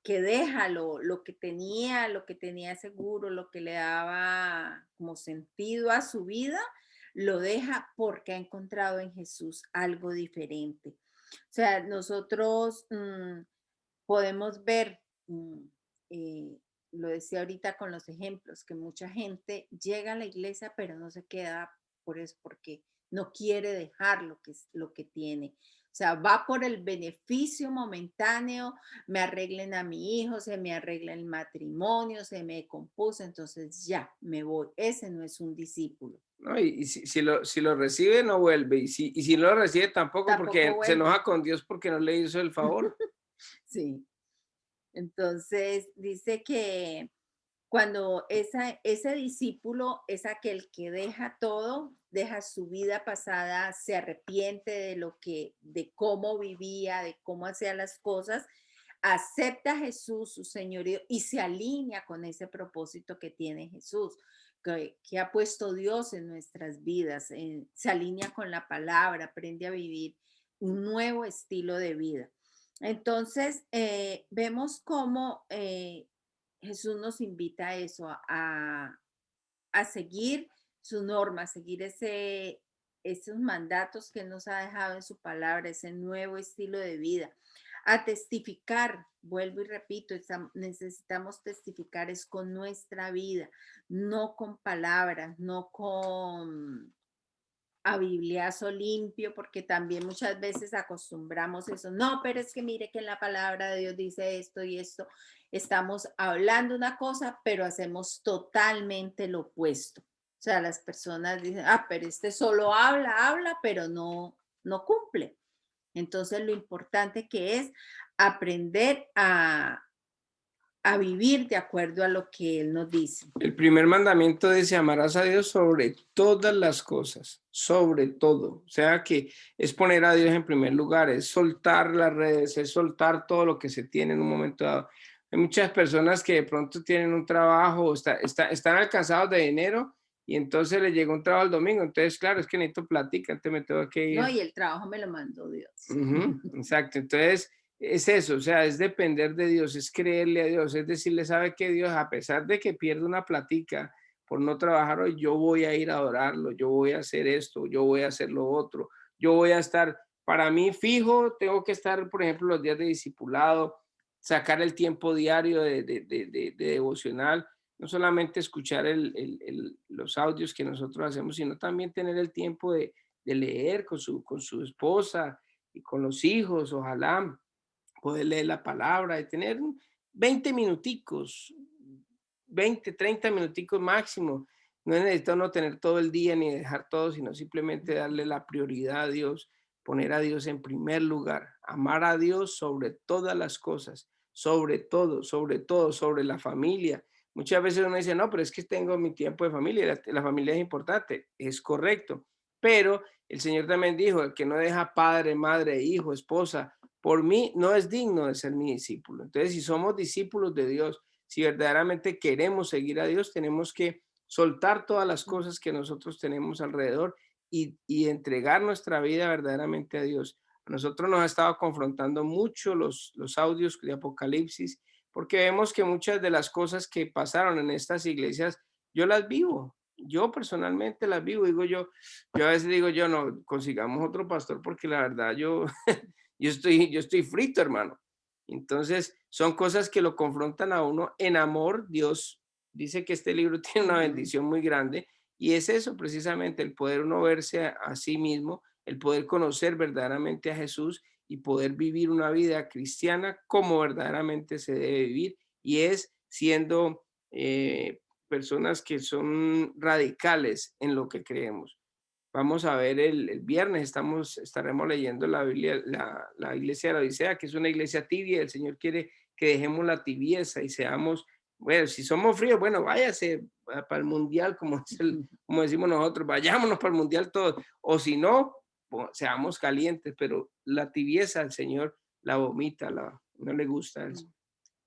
deja lo que tenía seguro, lo que le daba como sentido a su vida, lo deja porque ha encontrado en Jesús algo diferente. O sea, nosotros podemos ver, eh, lo decía ahorita con los ejemplos, que mucha gente llega a la iglesia, pero no se queda por eso, porque no quiere dejar lo que, lo que tiene. O sea, va por el beneficio momentáneo, me arreglen a mi hijo, se me arregla el matrimonio, se me compuso, entonces ya, me voy. Ese no es un discípulo. ¿No? Y si lo recibe, no vuelve. Y si no lo recibe, tampoco, Tampoco porque se vuelve. enoja con Dios porque no le hizo el favor. Sí. Entonces, dice que cuando ese discípulo es aquel que deja todo, deja su vida pasada, se arrepiente de de cómo vivía, de cómo hacía las cosas, acepta a Jesús, su señorío, y se alinea con ese propósito que tiene Jesús, que ha puesto Dios en nuestras vidas, se alinea con la palabra, aprende a vivir un nuevo estilo de vida. Entonces, vemos cómo Jesús nos invita a eso, a seguir su norma, a seguir esos mandatos que Él nos ha dejado en su palabra, ese nuevo estilo de vida, a testificar, vuelvo y repito, necesitamos testificar es con nuestra vida, no con palabras, no con a bibliazo limpio, porque también muchas veces acostumbramos eso. No, pero es que mire que en la palabra de Dios dice esto y esto. Estamos hablando una cosa, pero hacemos totalmente lo opuesto. O sea, las personas dicen, ah, pero este solo habla, habla, pero no cumple. Entonces, lo importante que es aprender a vivir de acuerdo a lo que Él nos dice. El primer mandamiento dice, amarás a Dios sobre todas las cosas, sobre todo. O sea que es poner a Dios en primer lugar, es soltar las redes, es soltar todo lo que se tiene en un momento dado. Hay muchas personas que de pronto tienen un trabajo, están alcanzados de dinero y entonces les llega un trabajo el domingo. Entonces, claro, es que necesito plática, entonces me tengo que No, ir. y el trabajo me lo mandó Dios. Ujú, exacto. Entonces, es eso, o sea, es depender de Dios, es creerle a Dios, es decirle, sabe que Dios, a pesar de que pierdo una platica por no trabajar hoy, yo voy a ir a adorarlo, yo voy a hacer esto, yo voy a hacer lo otro, yo voy a estar, para mí fijo, tengo que estar, por ejemplo, los días de discipulado, sacar el tiempo diario de devocional, no solamente escuchar los audios que nosotros hacemos, sino también tener el tiempo de leer con su esposa y con los hijos, ojalá poder leer la palabra y tener 20 minuticos, 20 30 minuticos máximo. No necesita uno tener todo el día ni dejar todo, sino simplemente darle la prioridad a Dios, poner a Dios en primer lugar, amar a Dios sobre todas las cosas, sobre todo, sobre la familia. Muchas veces uno dice, no, pero es que tengo mi tiempo de familia, la familia es importante, es correcto, pero el Señor también dijo, el que no deja padre, madre, hijo, esposa, por mí no es digno de ser mi discípulo. Entonces, si somos discípulos de Dios, si verdaderamente queremos seguir a Dios, tenemos que soltar todas las cosas que nosotros tenemos alrededor y entregar nuestra vida verdaderamente a Dios. A nosotros nos ha estado confrontando mucho los audios de Apocalipsis, porque vemos que muchas de las cosas que pasaron en estas iglesias, yo las vivo. Yo personalmente las vivo, yo a veces digo, yo no, consigamos otro pastor porque la verdad yo estoy frito, hermano. Entonces, son cosas que lo confrontan a uno en amor. Dios dice que este libro tiene una Ujú. bendición muy grande y es eso precisamente, el poder uno verse a sí mismo, el poder conocer verdaderamente a Jesús y poder vivir una vida cristiana como verdaderamente se debe vivir y es siendo personas que son radicales en lo que creemos. Vamos a ver el viernes, estaremos leyendo la Biblia, la iglesia de la Odisea, que es una iglesia tibia. El Señor quiere que dejemos la tibieza y seamos, bueno, si somos fríos, bueno, váyase para el mundial, como decimos nosotros, vayámonos para el mundial todos. O si no, seamos calientes, pero la tibieza el Señor la vomita, no le gusta eso.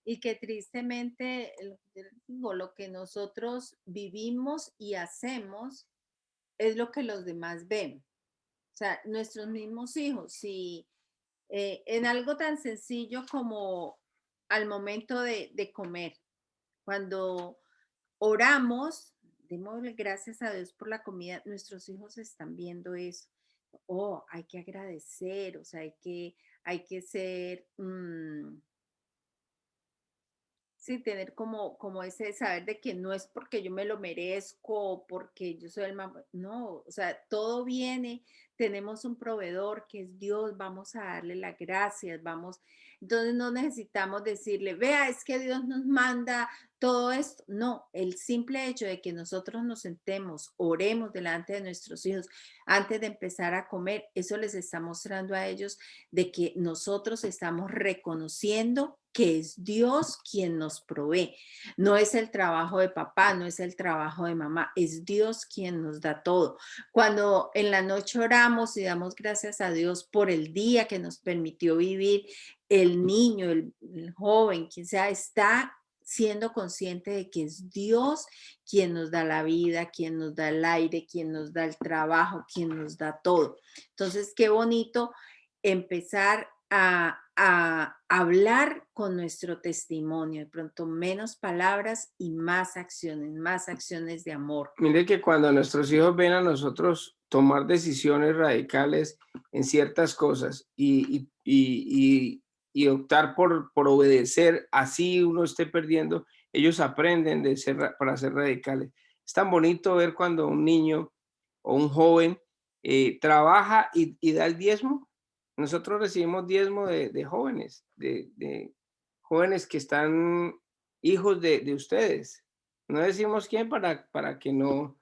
Y que tristemente lo que nosotros vivimos y hacemos es lo que los demás ven. O sea, nuestros mismos hijos, si en algo tan sencillo como al momento de comer, cuando oramos, démosle gracias a Dios por la comida, nuestros hijos están viendo eso. Oh, hay que agradecer, o sea, hay que ser, sí, tener como ese saber de que no es porque yo me lo merezco, porque yo soy el mamá, no, o sea, todo viene, tenemos un proveedor que es Dios, vamos a darle las gracias, vamos, entonces no necesitamos decirle, vea, es que Dios nos manda todo esto, no, el simple hecho de que nosotros nos sentemos, oremos delante de nuestros hijos antes de empezar a comer, eso les está mostrando a ellos de que nosotros estamos reconociendo que es Dios quien nos provee. No es el trabajo de papá, no es el trabajo de mamá, es Dios quien nos da todo. Cuando en la noche oramos y damos gracias a Dios por el día que nos permitió vivir, el niño, el joven, quien sea, está siendo consciente de que es Dios quien nos da la vida, quien nos da el aire, quien nos da el trabajo, quien nos da todo. Entonces, qué bonito empezar a hablar con nuestro testimonio, de pronto menos palabras y más acciones de amor. Mire que cuando nuestros hijos ven a nosotros tomar decisiones radicales en ciertas cosas y optar por obedecer, así uno esté perdiendo, ellos aprenden para ser radicales. Es tan bonito ver cuando un niño o un joven trabaja y da el diezmo. Nosotros recibimos diezmo de jóvenes, de jóvenes que están hijos de ustedes. No decimos quién para que no,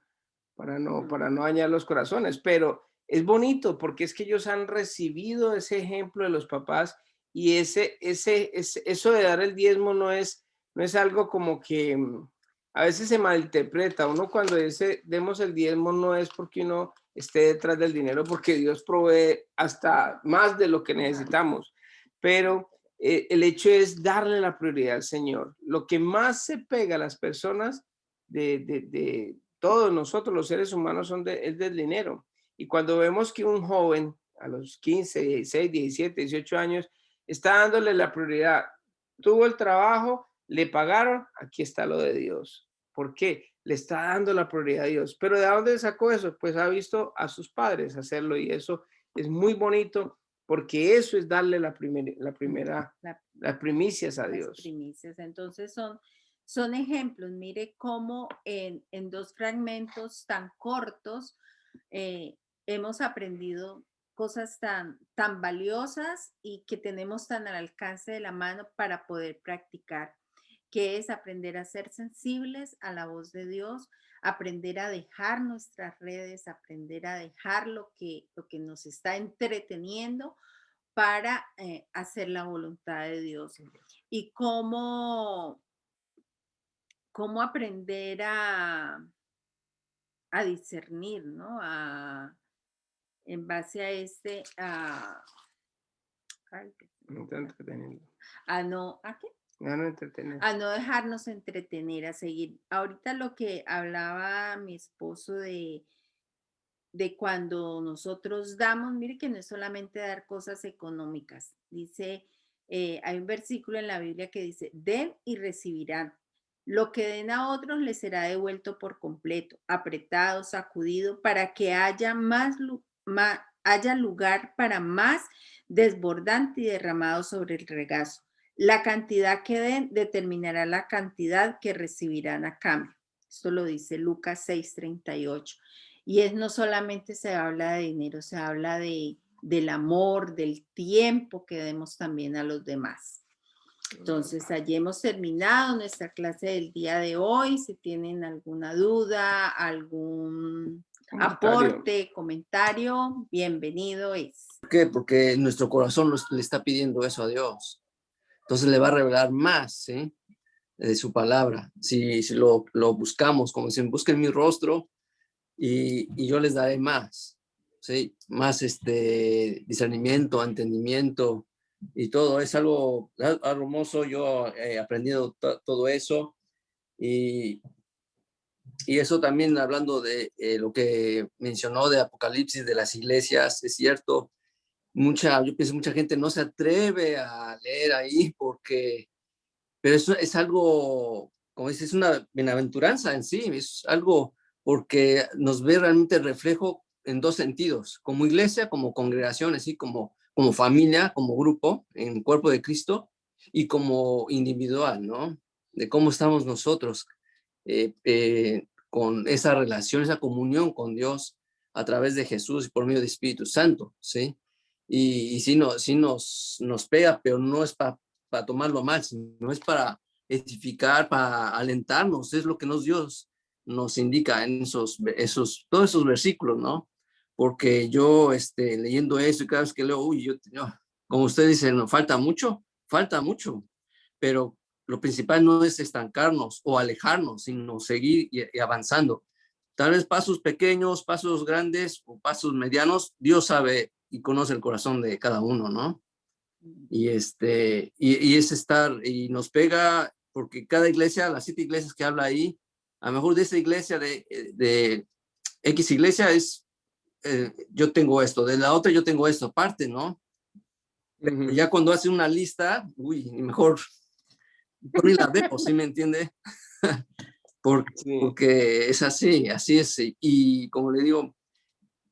para no dañar los corazones, pero es bonito porque es que ellos han recibido ese ejemplo de los papás y eso de dar el diezmo no es algo como que a veces se malinterpreta. Uno cuando dice demos el diezmo no es porque uno esté detrás del dinero, porque Dios provee hasta más de lo que necesitamos, pero el hecho es darle la prioridad al Señor. Lo que más se pega a las personas de todos nosotros, los seres humanos, es del dinero. Y cuando vemos que un joven a los 15, 16, 17, 18 años está dándole la prioridad, tuvo el trabajo, le pagaron, aquí está lo de Dios. ¿Por qué? Le está dando la prioridad a Dios. ¿Pero de dónde sacó eso? Pues ha visto a sus padres hacerlo y eso es muy bonito porque eso es darle las primicias a Dios. Primicias. Entonces son ejemplos. Mire cómo en dos fragmentos tan cortos hemos aprendido cosas tan valiosas y que tenemos tan al alcance de la mano para poder practicar, que es aprender a ser sensibles a la voz de Dios, aprender a dejar nuestras redes, aprender a dejar lo que nos está entreteniendo para hacer la voluntad de Dios. Y cómo aprender a discernir, ¿no? En base a No te entreteniendo. ¿a qué? No entretener. A no dejarnos entretener, a seguir. Ahorita lo que hablaba mi esposo de cuando nosotros damos, mire que no es solamente dar cosas económicas. Dice, hay un versículo en la Biblia que dice, den y recibirán. Lo que den a otros les será devuelto por completo, apretado, sacudido, para que haya haya lugar para más desbordante y derramado sobre el regazo. La cantidad que den determinará la cantidad que recibirán a cambio. Esto lo dice Lucas 6:38. Y no solamente se habla de dinero, se habla del amor, del tiempo que demos también a los demás. Entonces, allí hemos terminado nuestra clase del día de hoy. Si tienen alguna duda, algún aporte, comentario, bienvenido es. ¿Por qué? Porque nuestro corazón le está pidiendo eso a Dios. Entonces le va a revelar más, ¿sí? De su palabra. Si lo buscamos, como dicen, busquen mi rostro y yo les daré más, ¿sí? Más discernimiento, entendimiento y todo. Es algo hermoso. Yo he aprendido todo eso y eso también hablando de lo que mencionó de Apocalipsis de las iglesias, es cierto. Yo pienso mucha gente no se atreve a leer ahí pero eso es algo, como dices, es una bienaventuranza en sí, es algo porque nos ve realmente el reflejo en dos sentidos, como iglesia, como congregación, así como familia, como grupo, en el cuerpo de Cristo, y como individual, ¿no? De cómo estamos nosotros con esa relación, esa comunión con Dios a través de Jesús y por medio del Espíritu Santo, ¿sí? Y sí, nos pega, pero no es para tomarlo mal, sino es para edificar, para alentarnos, es lo que Dios nos indica en todos esos versículos, ¿no? Porque yo leyendo eso y cada vez que leo, como usted dice, no, falta mucho, pero lo principal no es estancarnos o alejarnos, sino seguir y avanzando. Tal vez pasos pequeños, pasos grandes o pasos medianos, Dios sabe y conoce el corazón de cada uno, ¿no? Y es estar, y nos pega, porque cada iglesia, las 7 iglesias que habla ahí, a lo mejor de esa iglesia, de X iglesia yo tengo esto, de la otra yo tengo esto aparte, ¿no? Pero ya cuando hace una lista, mejor ni la veo, ¿sí me entiende? Porque es así es. Y como le digo,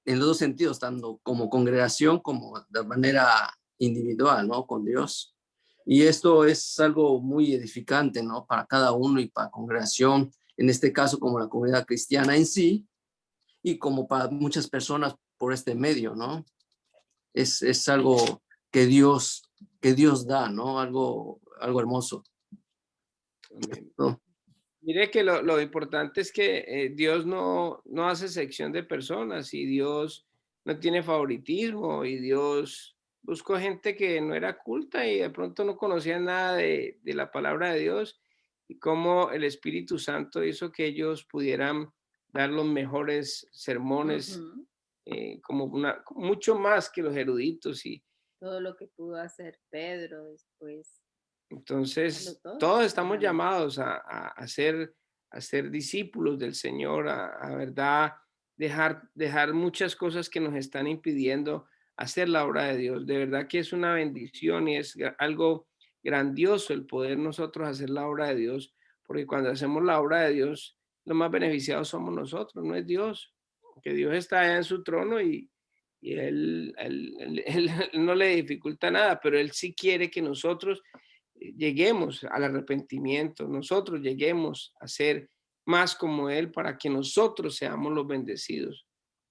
en los dos sentidos, tanto como congregación como de manera individual, ¿no? Con Dios. Y esto es algo muy edificante, ¿no? Para cada uno y para congregación, en este caso como la comunidad cristiana en sí, y como para muchas personas por este medio, ¿no? Es algo que Dios da, ¿no? Algo hermoso. ¿No? Mire que lo importante es que Dios no hace sección de personas y Dios no tiene favoritismo y Dios buscó gente que no era culta y de pronto no conocía nada de la palabra de Dios y cómo el Espíritu Santo hizo que ellos pudieran dar los mejores sermones, Ujú. como mucho más que los eruditos. Y Todo lo que pudo hacer Pedro después, hacerlo entonces todo, todos estamos imagínate. llamados a ser discípulos del Señor, a verdad dejar muchas cosas que nos están impidiendo hacer la obra de Dios. De verdad que es una bendición y es algo grandioso el poder nosotros hacer la obra de Dios, porque cuando hacemos la obra de Dios, los más beneficiados somos nosotros, no es Dios, que Dios está allá en su trono y él no le dificulta nada, pero Él sí quiere que nosotros lleguemos al arrepentimiento, nosotros lleguemos a ser más como Él para que nosotros seamos los bendecidos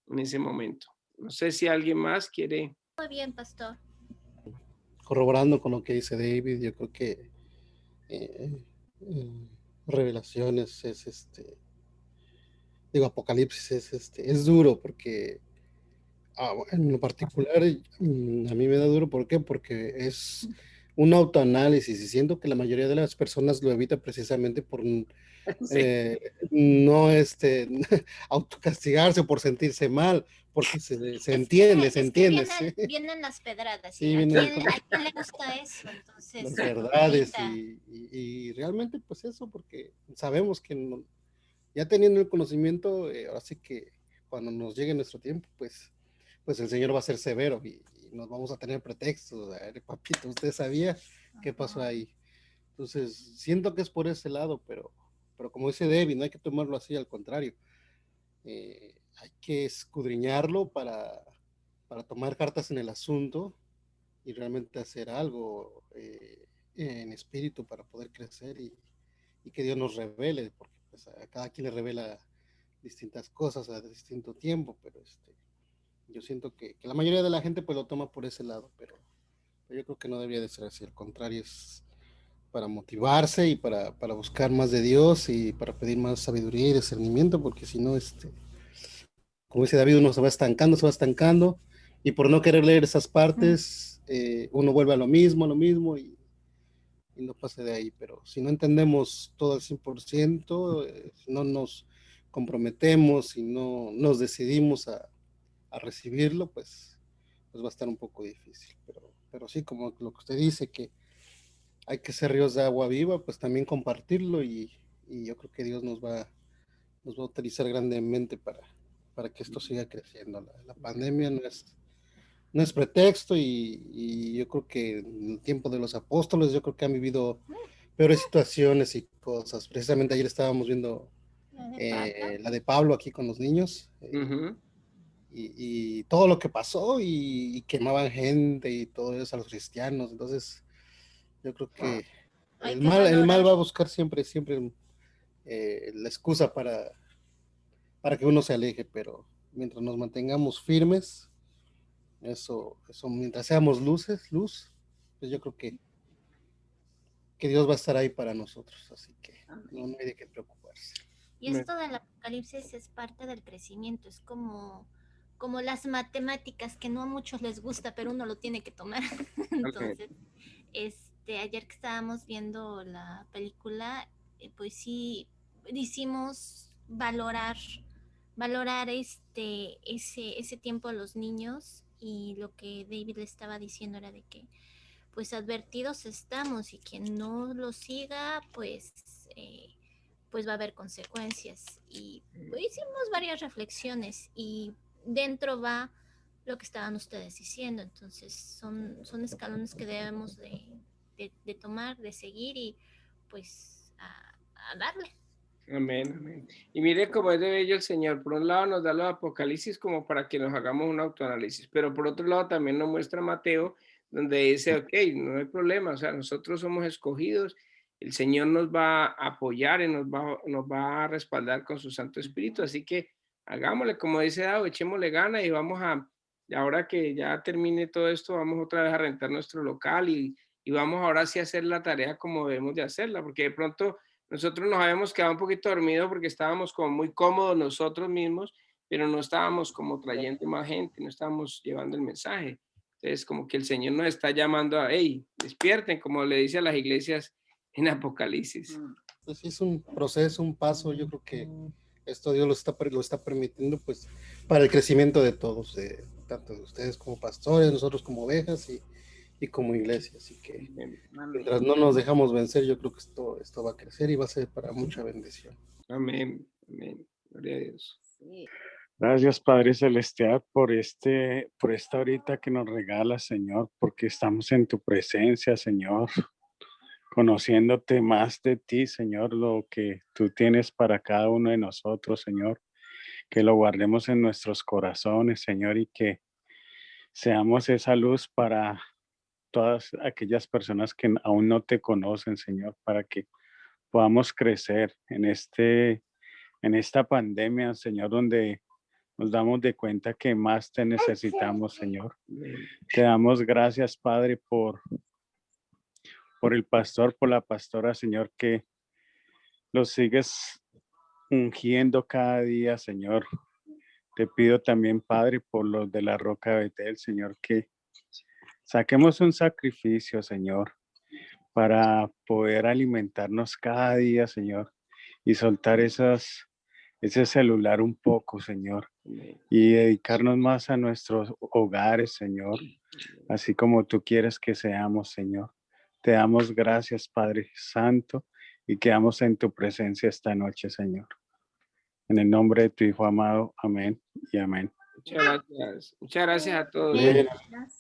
en ese momento. No sé si alguien más quiere. Muy bien, pastor. Corroborando con lo que dice David, yo creo que eh, eh, Revelaciones es Apocalipsis es duro porque en lo particular a mí me da duro. ¿Por qué? Porque es un autoanálisis y siento que la mayoría de las personas lo evita precisamente por Sí, no autocastigarse o por sentirse mal, porque se entiende, se Es que entiende, ¿sí? vienen las pedradas y Sí, vienen a quién le gusta eso, entonces las lo verdades evita. y realmente pues eso, porque sabemos que ya teniendo el conocimiento, ahora sí que cuando nos llegue nuestro tiempo, pues el Señor va a ser severo y nos vamos a tener pretextos. A ver, papito, ¿usted sabía qué pasó ahí? Entonces, siento que es por ese lado, pero como dice David, no hay que tomarlo así, al contrario. Hay que escudriñarlo para tomar cartas en el asunto y realmente hacer algo en espíritu para poder crecer y que Dios nos revele, porque pues, a cada quien le revela distintas cosas a distinto tiempo, pero yo siento que la mayoría de la gente pues lo toma por ese lado, pero yo creo que no debería de ser así, al contrario, es para motivarse y para buscar más de Dios y para pedir más sabiduría y discernimiento, porque si no, como dice David, uno se va estancando, y por no querer leer esas partes, uno vuelve a lo mismo y no pase de ahí. Pero si no entendemos todo al 100%, si no nos comprometemos y no nos decidimos a recibirlo, pues va a estar un poco difícil. Pero sí, como lo que usted dice, que hay que ser ríos de agua viva, pues también compartirlo y yo creo que Dios nos va a utilizar grandemente para que esto siga creciendo. La pandemia no es pretexto y yo creo que en el tiempo de los apóstoles, yo creo que han vivido peores situaciones y cosas. Precisamente ayer estábamos viendo La de Pablo. la de Pablo aquí con los niños, ujú, y todo lo que pasó y quemaban gente y todo eso a los cristianos. Entonces, yo creo que Hay el que mal, el valorar. mal va a buscar siempre la excusa para que uno se aleje, pero mientras nos mantengamos firmes, eso mientras seamos luz, pues yo creo que Dios va a estar ahí para nosotros, así que no hay de qué preocuparse. Y esto del apocalipsis es parte del crecimiento, es como las matemáticas que no a muchos les gusta, pero uno lo tiene que tomar. amén. Entonces, ayer que estábamos viendo la película, pues sí hicimos valorar ese tiempo a los niños, y lo que David le estaba diciendo era de que pues advertidos estamos, y quien no lo siga pues va a haber consecuencias. Y pues, hicimos varias reflexiones y dentro va lo que estaban ustedes diciendo. Entonces son escalones que debemos de tomar, de seguir y pues a darle. Amén, amén. Y mire cómo es de bello el Señor. Por un lado nos da los apocalipsis como para que nos hagamos un autoanálisis, pero por otro lado también nos muestra Mateo, donde dice, ok, no hay problema, o sea, nosotros somos escogidos, el Señor nos va a apoyar y nos va a respaldar con su Santo Espíritu, así que hagámosle, como dice Dado, echémosle gana y ahora que ya termine todo esto, vamos otra vez a rentar nuestro local y vamos ahora sí a hacer la tarea como debemos de hacerla, porque de pronto nosotros nos habíamos quedado un poquito dormidos porque estábamos como muy cómodos nosotros mismos pero no estábamos como trayendo más gente, no estábamos llevando el mensaje. Entonces, como que el Señor nos está llamando a, hey, despierten, como le dice a las iglesias en Apocalipsis. Pues sí, es un proceso, un paso. Yo creo que esto Dios lo está permitiendo pues para el crecimiento de todos, tanto de ustedes como pastores, nosotros como ovejas y como iglesia. Así que mientras no nos dejamos vencer, yo creo que esto va a crecer y va a ser para mucha bendición. Amén, amén. Gloria a Dios. Sí. Gracias, Padre Celestial, por esta horita que nos regalas, Señor, porque estamos en tu presencia, Señor, conociéndote más de ti, Señor, lo que tú tienes para cada uno de nosotros, Señor, que lo guardemos en nuestros corazones, Señor, y que seamos esa luz para todas aquellas personas que aún no te conocen, Señor, para que podamos crecer en esta pandemia, Señor, donde nos damos de cuenta que más te necesitamos, Señor. Te damos gracias, Padre, por el pastor, por la pastora, Señor, que los sigues ungiendo cada día, Señor. Te pido también, Padre, por los de la Roca de Betel, Señor, que saquemos un sacrificio, Señor, para poder alimentarnos cada día, Señor, y soltar ese celular un poco, Señor, y dedicarnos más a nuestros hogares, Señor, así como tú quieres que seamos, Señor. Te damos gracias, Padre Santo, y quedamos en tu presencia esta noche, Señor. En el nombre de tu Hijo amado, amén y amén. Muchas gracias. Muchas gracias a todos. Bien. Gracias.